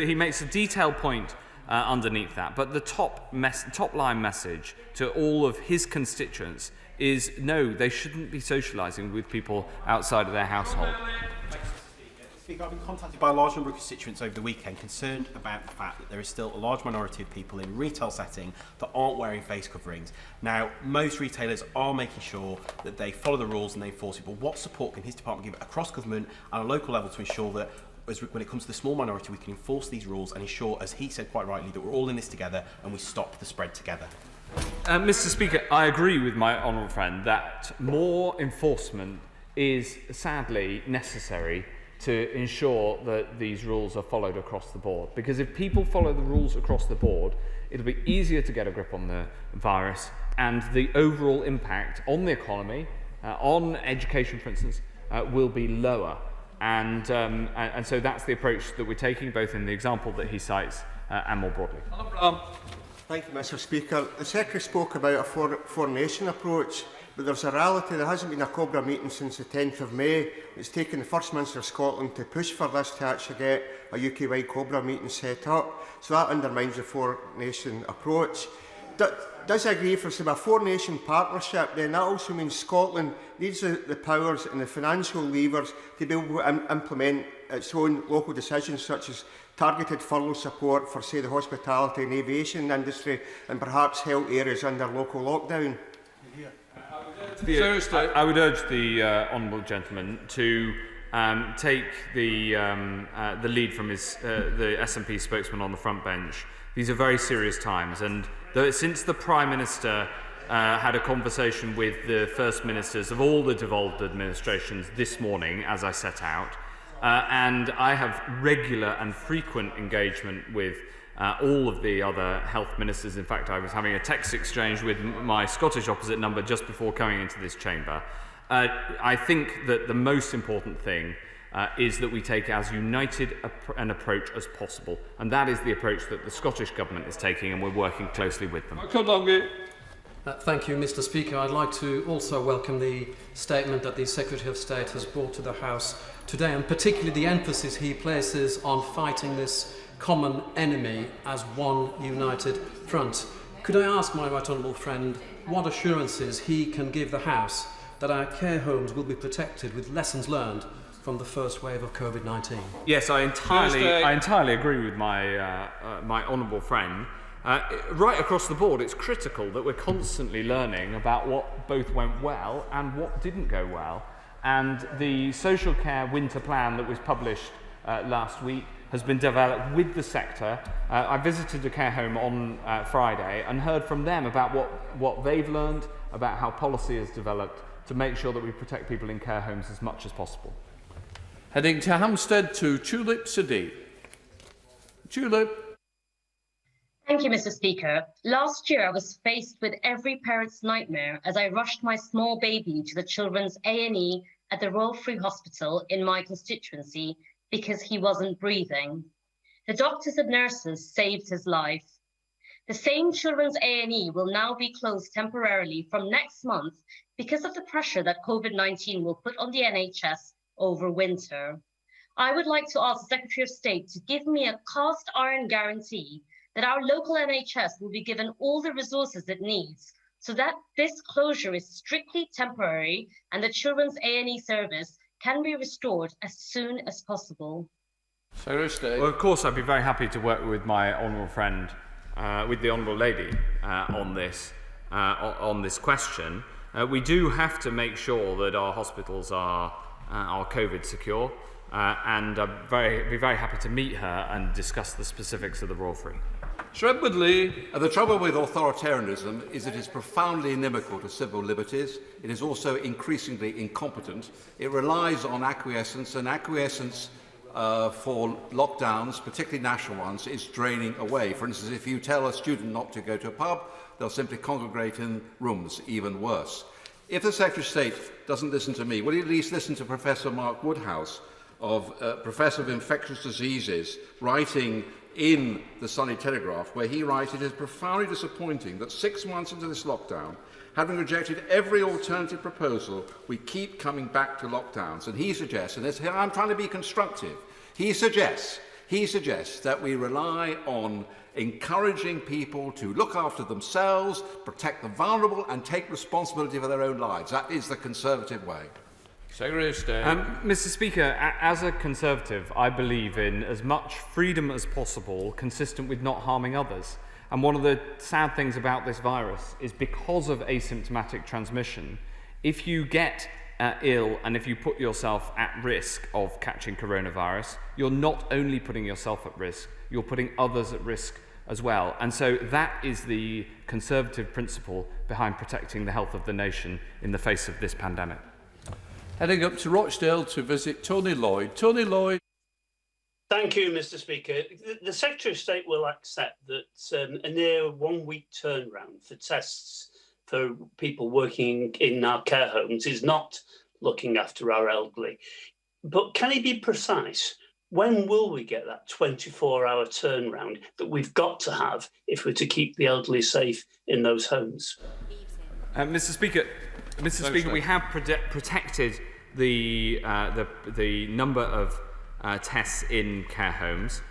S2: he makes a detailed point underneath that, but the top line message to all of his constituents is no, they shouldn't be socialising with people outside of their household.
S4: Speaker, I've been contacted by a large number of constituents over the weekend concerned about the fact that there is still a large minority of people in retail setting that aren't wearing face coverings. Now, most retailers are making sure that they follow the rules and they enforce it, but what support can his department give across government and a local level to ensure that when it comes to the small minority, we can enforce these rules and ensure, as he said quite rightly, that we're all in this together and we stop the spread together?
S2: Mr. Speaker, I agree with my honourable friend that more enforcement is sadly necessary to ensure that these rules are followed across the board. Because if people follow the rules across the board, it'll be easier to get a grip on the virus, and the overall impact on the economy, on education, for instance, will be lower. And so that's the approach that we're taking, both in the example that he cites and more broadly.
S5: Thank you, Mr. Speaker. The Secretary spoke about a foreign nation approach, but there's a reality. There hasn't been a COBRA meeting since the 10th of May. It's taken the First Minister of Scotland to push for this to actually get a UK-wide COBRA meeting set up. So that undermines the foreign nation approach. Does he agree for a four-nation partnership? Then that also means Scotland needs the powers and the financial levers to be able to implement its own local decisions, such as targeted furlough support for, say, the hospitality and aviation industry, and perhaps health areas under local lockdown.
S2: I would urge the honourable gentleman to take the lead from the SNP spokesman on the front bench. These are very serious times, and since the Prime Minister had a conversation with the First Ministers of all the devolved administrations this morning, as I set out, and I have regular and frequent engagement with all of the other health ministers. In fact, I was having a text exchange with my Scottish opposite number just before coming into this chamber. I think that the most important thing is that we take as united an approach as possible, and that is the approach that the Scottish Government is taking, and we're working closely with them.
S6: Thank you, Mr. Speaker. I'd like to also welcome the statement that the Secretary of State has brought to the House today, and particularly the emphasis he places on fighting this common enemy as one united front. Could I ask my right honourable friend what assurances he can give the House that our care homes will be protected with lessons learned from the first wave of COVID-19?
S2: Yes, I entirely agree with my my honourable friend. Right across the board, it's critical that we're constantly learning about what both went well and what didn't go well. And the social care winter plan that was published last week has been developed with the sector. I visited a care home on Friday and heard from them about what they've learned about how policy is developed to make sure that we protect people in care homes as much as possible.
S1: Heading to Hampstead to Tulip Sadi. Tulip.
S7: Thank you, Mr. Speaker. Last year, I was faced with every parent's nightmare as I rushed my small baby to the children's A&E at the Royal Free Hospital in my constituency because he wasn't breathing. The doctors and nurses saved his life. The same children's A&E will now be closed temporarily from next month because of the pressure that COVID-19 will put on the NHS over winter. I would like to ask the Secretary of State to give me a cast iron guarantee that our local NHS will be given all the resources it needs so that this closure is strictly temporary and the children's A&E service can be restored as soon as possible.
S2: Well, of course, I'd be very happy to work with my honourable friend, with the honourable lady, on this question. We do have to make sure that our hospitals are COVID secure, and I'd be very happy to meet her and discuss the specifics of the Royal Free.
S8: The trouble with authoritarianism is it is profoundly inimical to civil liberties. It is also increasingly incompetent. It relies on acquiescence, and acquiescence for lockdowns, particularly national ones, is draining away. For instance, if you tell a student not to go to a pub, they'll simply congregate in rooms, even worse. If the Secretary of State doesn't listen to me, will he at least listen to Professor Mark Woodhouse, Professor of Infectious Diseases, writing in the Sunday Telegraph, where he writes, "It is profoundly disappointing that 6 months into this lockdown, having rejected every alternative proposal, we keep coming back to lockdowns." And he suggests, and this, I'm trying to be constructive, he suggests that we rely on encouraging people to look after themselves, protect the vulnerable, and take responsibility for their own lives. That is the Conservative way.
S1: Secretary of State.
S2: Mr. Speaker, as a Conservative, I believe in as much freedom as possible, consistent with not harming others. And one of the sad things about this virus is because of asymptomatic transmission, if you get ill and if you put yourself at risk of catching coronavirus, you're not only putting yourself at risk, you're putting others at risk as well. And so that is the Conservative principle behind protecting the health of the nation in the face of this pandemic.
S1: Heading up to Rochdale to visit Tony Lloyd. Tony Lloyd.
S9: Thank you, Mr. Speaker. The Secretary of State will accept that a near 1 week turnaround for tests for people working in our care homes is not looking after our elderly. But can he be precise? When will we get that 24-hour turnaround that we've got to have if we're to keep the elderly safe in those homes?
S2: Mr. Speaker, we have protected the number of tests in care homes.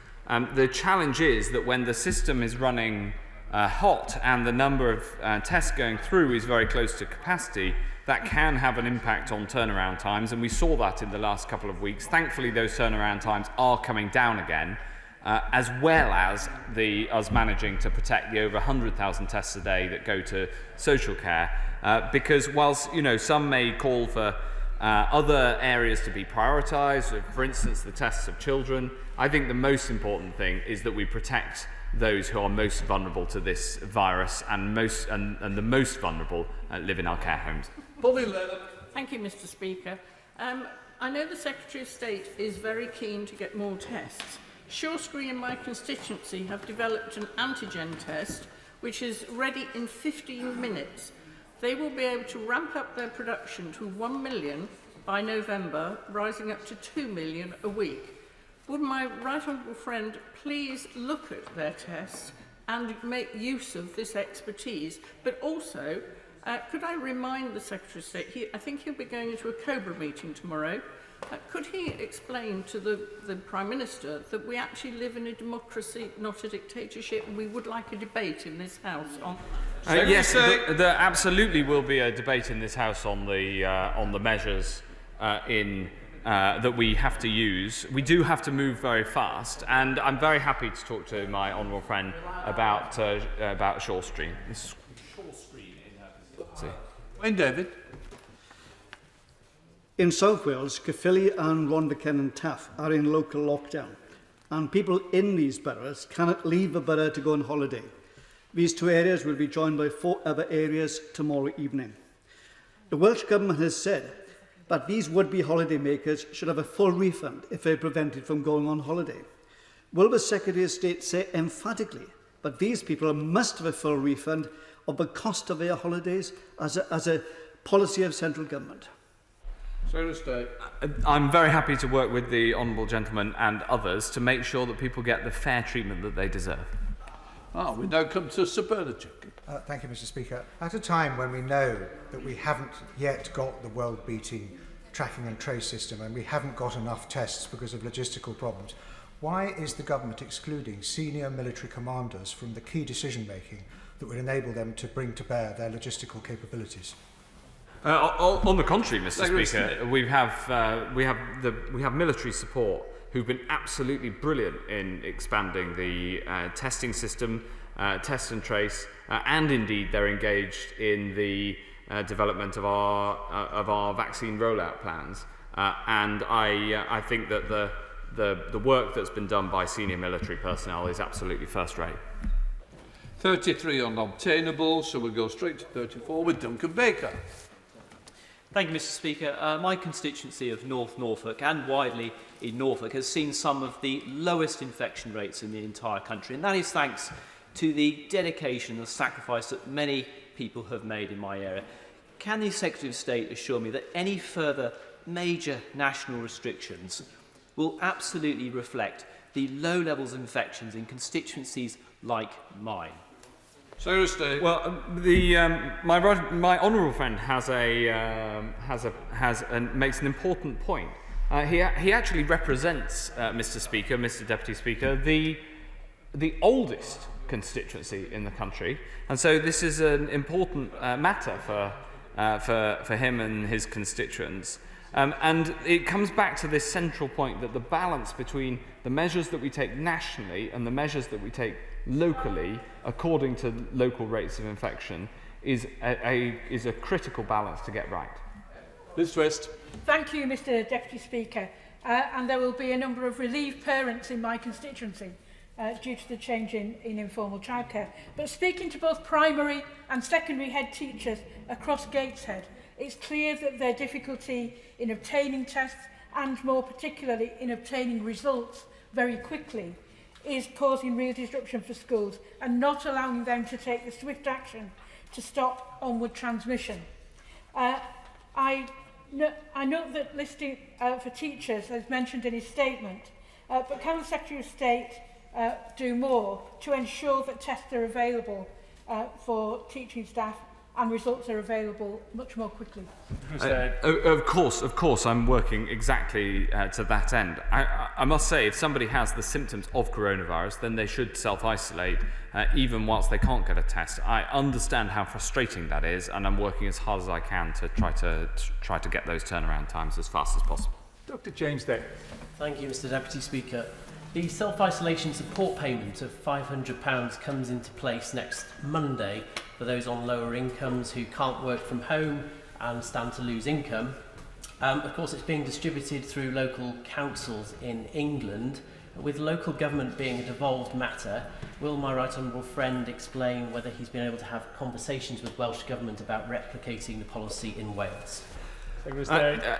S2: The challenge is that when the system is running hot and the number of tests going through is very close to capacity, that can have an impact on turnaround times, and we saw that in the last couple of weeks. Thankfully, those turnaround times are coming down again, as well as us managing to protect the over 100,000 tests a day that go to social care. Because whilst some may call for other areas to be prioritised, for instance the tests of children, I think the most important thing is that we protect those who are most vulnerable to this virus, and the most vulnerable live in our care homes.
S10: Thank you, Mr. Speaker. I know the Secretary of State is very keen to get more tests. Shorescreen in my constituency have developed an antigen test which is ready in 15 minutes. They will be able to ramp up their production to 1 million by November, rising up to 2 million a week. Would my right honourable friend please look at their tests and make use of this expertise? But also, could I remind the Secretary of State, I think he'll be going into a COBRA meeting tomorrow, could he explain to the Prime Minister that we actually live in a democracy, not a dictatorship, and we would like a debate in this House on...
S2: Yes, there absolutely will be a debate in this House on the measures that we have to use. We do have to move very fast, and I'm very happy to talk to my honourable friend about Shorescreen.
S1: Wayne David.
S25: In South Wales, Caerphilly and Rhondda and Taff are in local lockdown, and people in these boroughs cannot leave a borough to go on holiday. These two areas will be joined by 4 other areas tomorrow evening. The Welsh Government has said that these would-be holidaymakers should have a full refund if they're prevented from going on holiday. Will the Secretary of State say emphatically that these people must have a full refund of the cost of their holidays as a policy of central government?
S2: Secretary of State. I'm very happy to work with the honourable gentleman and others to make sure that people get the fair treatment that they deserve.
S1: We now come to Sir Bernard.
S11: Thank you, Mr. Speaker. At a time when we know that we haven't yet got the world-beating tracking and trace system and we haven't got enough tests because of logistical problems, why is the government excluding senior military commanders from the key decision-making that would enable them to bring to bear their logistical capabilities?
S2: On the contrary, Mr. Speaker, we have military support who've been absolutely brilliant in expanding the testing system, test and trace, and indeed they're engaged in the development of our vaccine rollout plans. And I think that the work that's been done by senior military personnel is absolutely first-rate.
S1: 33 unobtainable, so we'll go straight to 34 with Duncan Baker.
S12: Thank you, Mr. Speaker. My constituency of North Norfolk and widely in Norfolk has seen some of the lowest infection rates in the entire country, and that is thanks to the dedication and the sacrifice that many people have made in my area. Can the Secretary of State assure me that any further major national restrictions will absolutely reflect the low levels of infections in constituencies like mine?
S2: Well, my honourable friend makes an important point. He actually represents, Mr. Speaker, Mr. Deputy Speaker, the oldest constituency in the country, and so this is an important matter for him and his constituents. And it comes back to this central point that the balance between the measures that we take nationally and the measures that we take locally, according to local rates of infection, is a critical balance to get right.
S1: Liz Twist.
S10: Thank you, Mr. Deputy Speaker. And there will be a number of relieved parents in my constituency due to the change in informal childcare. But speaking to both primary and secondary head teachers across Gateshead, it's clear that their difficulty in obtaining tests and more particularly in obtaining results very quickly is causing real disruption for schools and not allowing them to take the swift action to stop onward transmission. I note that listing for teachers, as mentioned in his statement, but can the Secretary of State do more to ensure that tests are available for teaching staff and results are available much more quickly?
S2: Of course, I'm working exactly to that end. I must say, if somebody has the symptoms of coronavirus, then they should self-isolate, even whilst they can't get a test. I understand how frustrating that is, and I'm working as hard as I can to try to get those turnaround times as fast as possible.
S1: Dr. James Day.
S13: Thank you, Mr. Deputy Speaker. The self-isolation support payment of £500 comes into place next Monday for those on lower incomes who can't work from home and stand to lose income. Of course, it's being distributed through local councils in England. With local government being a devolved matter, will my right honourable friend explain whether he's been able to have conversations with Welsh Government about replicating the policy in Wales?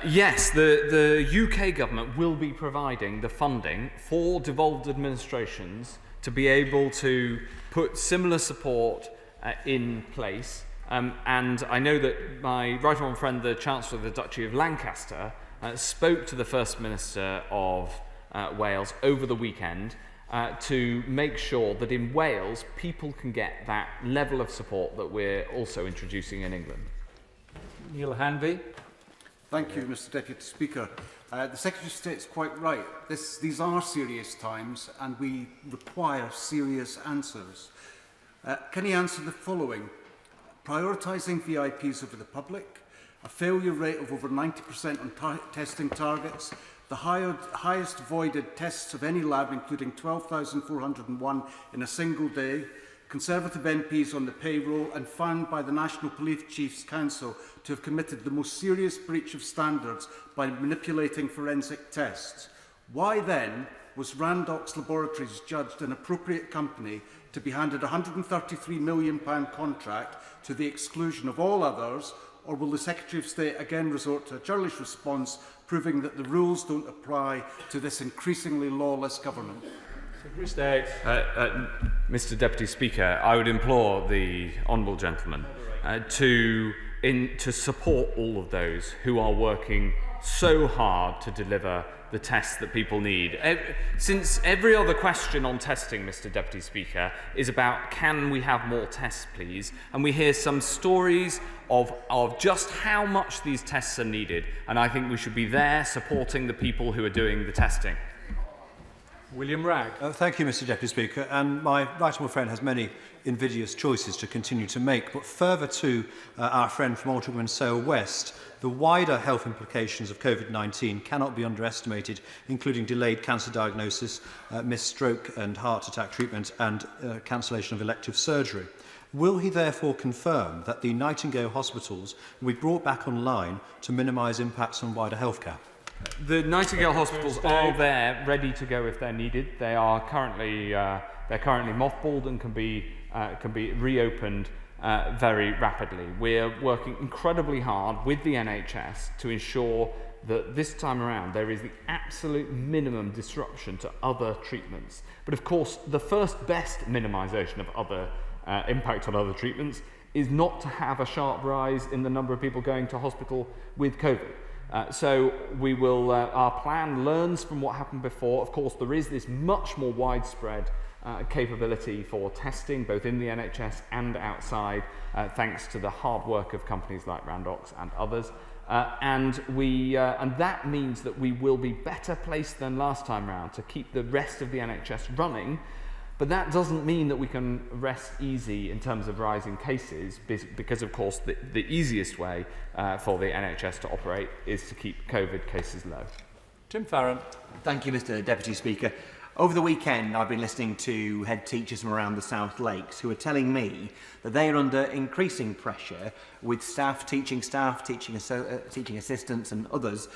S2: Yes, the UK government will be providing the funding for devolved administrations to be able to put similar support in place. And I know that my right honourable friend, the Chancellor of the Duchy of Lancaster, spoke to the First Minister of Wales over the weekend to make sure that in Wales people can get that level of support that we're also introducing in England.
S1: Neil Hanvey.
S14: Thank you, Mr. Deputy Speaker. The Secretary of State is quite right. These are serious times and we require serious answers. Can he answer the following? Prioritising VIPs over the public, a failure rate of over 90% on testing targets, the highest voided tests of any lab, including 12,401 in a single day, Conservative MPs on the payroll and found by the National Police Chiefs Council to have committed the most serious breach of standards by manipulating forensic tests. Why then was Randox Laboratories judged an appropriate company to be handed a £133 million contract to the exclusion of all others, or will the Secretary of State again resort to a churlish response, proving that the rules don't apply to this increasingly lawless government?
S2: Secretary of State. Mr Deputy Speaker, I would implore the honourable gentleman to support all of those who are working so hard to deliver the tests that people need. Since every other question on testing, Mr Deputy Speaker, is about can we have more tests, please? And we hear some stories of just how much these tests are needed. And I think we should be there supporting the people who are doing the testing.
S15: William Ragg. Thank you, Mr Deputy Speaker. And my right honourable friend has many invidious choices to continue to make. But further to our friend from Altrincham and Sale West, the wider health implications of COVID-19 cannot be underestimated, including delayed cancer diagnosis, missed stroke and heart attack treatment, and cancellation of elective surgery. Will he therefore confirm that the Nightingale hospitals will be brought back online to minimise impacts on wider healthcare?
S2: The Nightingale hospitals are there, ready to go if they're needed. They are currently mothballed and can be reopened very rapidly. We're working incredibly hard with the NHS to ensure that this time around there is the absolute minimum disruption to other treatments. But of course, the first best minimisation of other impact on other treatments is not to have a sharp rise in the number of people going to hospital with COVID. So we will, our plan learns from what happened before. Of course, there is this much more widespread capability for testing, both in the NHS and outside, thanks to the hard work of companies like Randox and others. And that means that we will be better placed than last time round to keep the rest of the NHS running. But that doesn't mean that we can rest easy in terms of rising cases, because of course the easiest way for the NHS to operate is to keep COVID cases low.
S15: Tim Farron.
S16: Thank you, Mr Deputy Speaker. Over the weekend, I've been listening to head teachers from around the South Lakes who are telling me that they are under increasing pressure with teaching assistants and others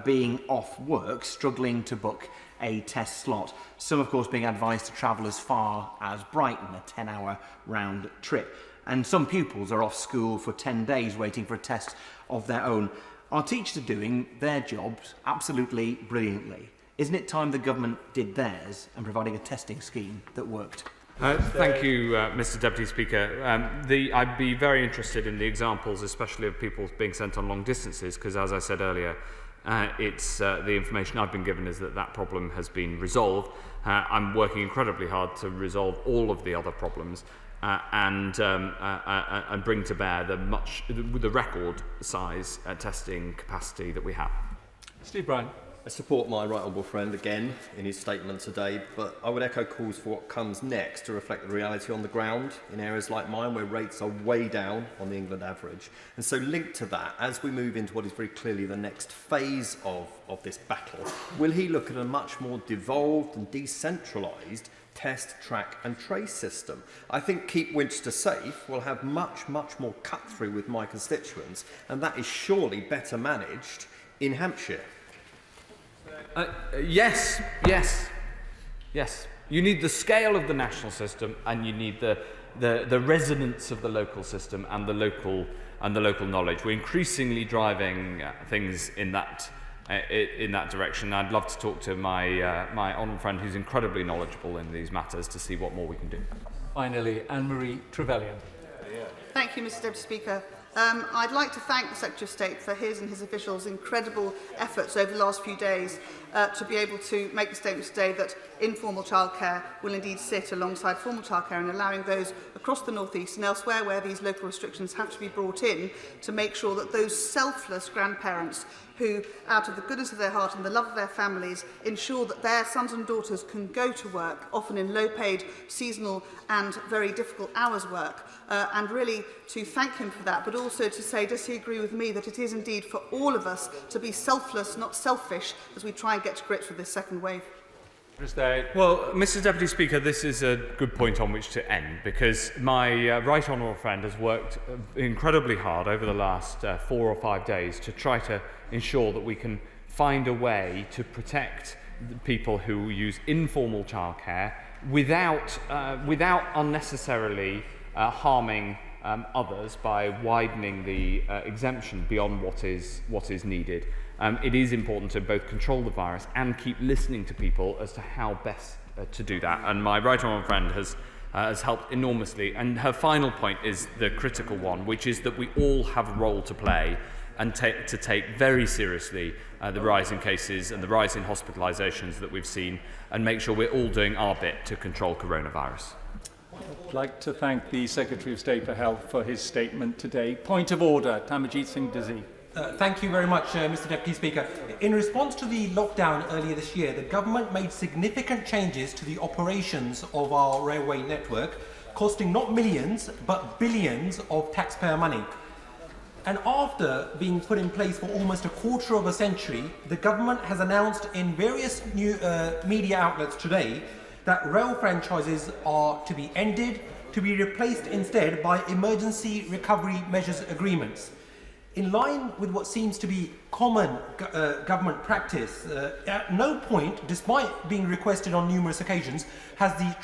S16: being off work, struggling to book a test slot. Some, of course, being advised to travel as far as Brighton, a 10-hour round trip. And some pupils are off school for 10 days waiting for a test of their own. Our teachers are doing their jobs absolutely brilliantly. Isn't it time the government did theirs and providing a testing scheme that worked?
S2: Thank you, Mr Deputy Speaker. I'd be very interested in the examples, especially of people being sent on long distances, because as I said earlier, the information I've been given is that problem has been resolved. I'm working incredibly hard to resolve all of the other problems and bring to bear the record size testing capacity that we have.
S15: Steve Brown.
S17: I support my right honourable friend again in his statement today, but I would echo calls for what comes next to reflect the reality on the ground in areas like mine where rates are way down on the England average. And so linked to that, as we move into what is very clearly the next phase of this battle, will he look at a much more devolved and decentralised test, track and trace system? I think Keep Winchester Safe will have much more cut through with my constituents, and that is surely better managed in Hampshire.
S2: Yes. You need the scale of the national system, and you need the resonance of the local system and the local knowledge. We're increasingly driving things in that direction. I'd love to talk to my honourable friend, who's incredibly knowledgeable in these matters, to see what more we can do.
S15: Finally, Anne-Marie Trevelyan.
S18: Thank you, Mr Deputy Speaker. I'd like to thank the Secretary of State for his and his officials' incredible efforts over the last few days to be able to make the statement today that informal childcare will indeed sit alongside formal childcare, and allowing those across the North East and elsewhere where these local restrictions have to be brought in to make sure that those selfless grandparents who, out of the goodness of their heart and the love of their families, ensure that their sons and daughters can go to work, often in low-paid, seasonal and very difficult hours work, and really to thank him for that, but also to say, does he agree with me that it is indeed for all of us to be selfless, not selfish, as we try and get to grips with this second wave?
S2: Well, Mr Deputy Speaker, this is a good point on which to end, because my right honourable friend has worked incredibly hard over the last 4 or 5 days to try to ensure that we can find a way to protect the people who use informal childcare without unnecessarily harming others by widening the exemption beyond what is needed. It is important to both control the virus and keep listening to people as to how best to do that. And my right honourable friend has helped enormously. And her final point is the critical one, which is that we all have a role to play and to take very seriously the rise in cases and the rise in hospitalisations that we've seen, and make sure we're all doing our bit to control coronavirus.
S19: I'd like to thank the Secretary of State for Health for his statement today. Point of order, Tamarjeet Singh Dizzy.
S20: Thank you very much, Mr. Deputy Speaker. In response to the lockdown earlier this year, the government made significant changes to the operations of our railway network, costing not millions, but billions of taxpayer money. And after being put in place for almost a quarter of a century, the government has announced in various new media outlets today that rail franchises are to be ended, to be replaced instead by emergency recovery measures agreements. In line with what seems to be common government practice, at no point, despite being requested on numerous occasions, has the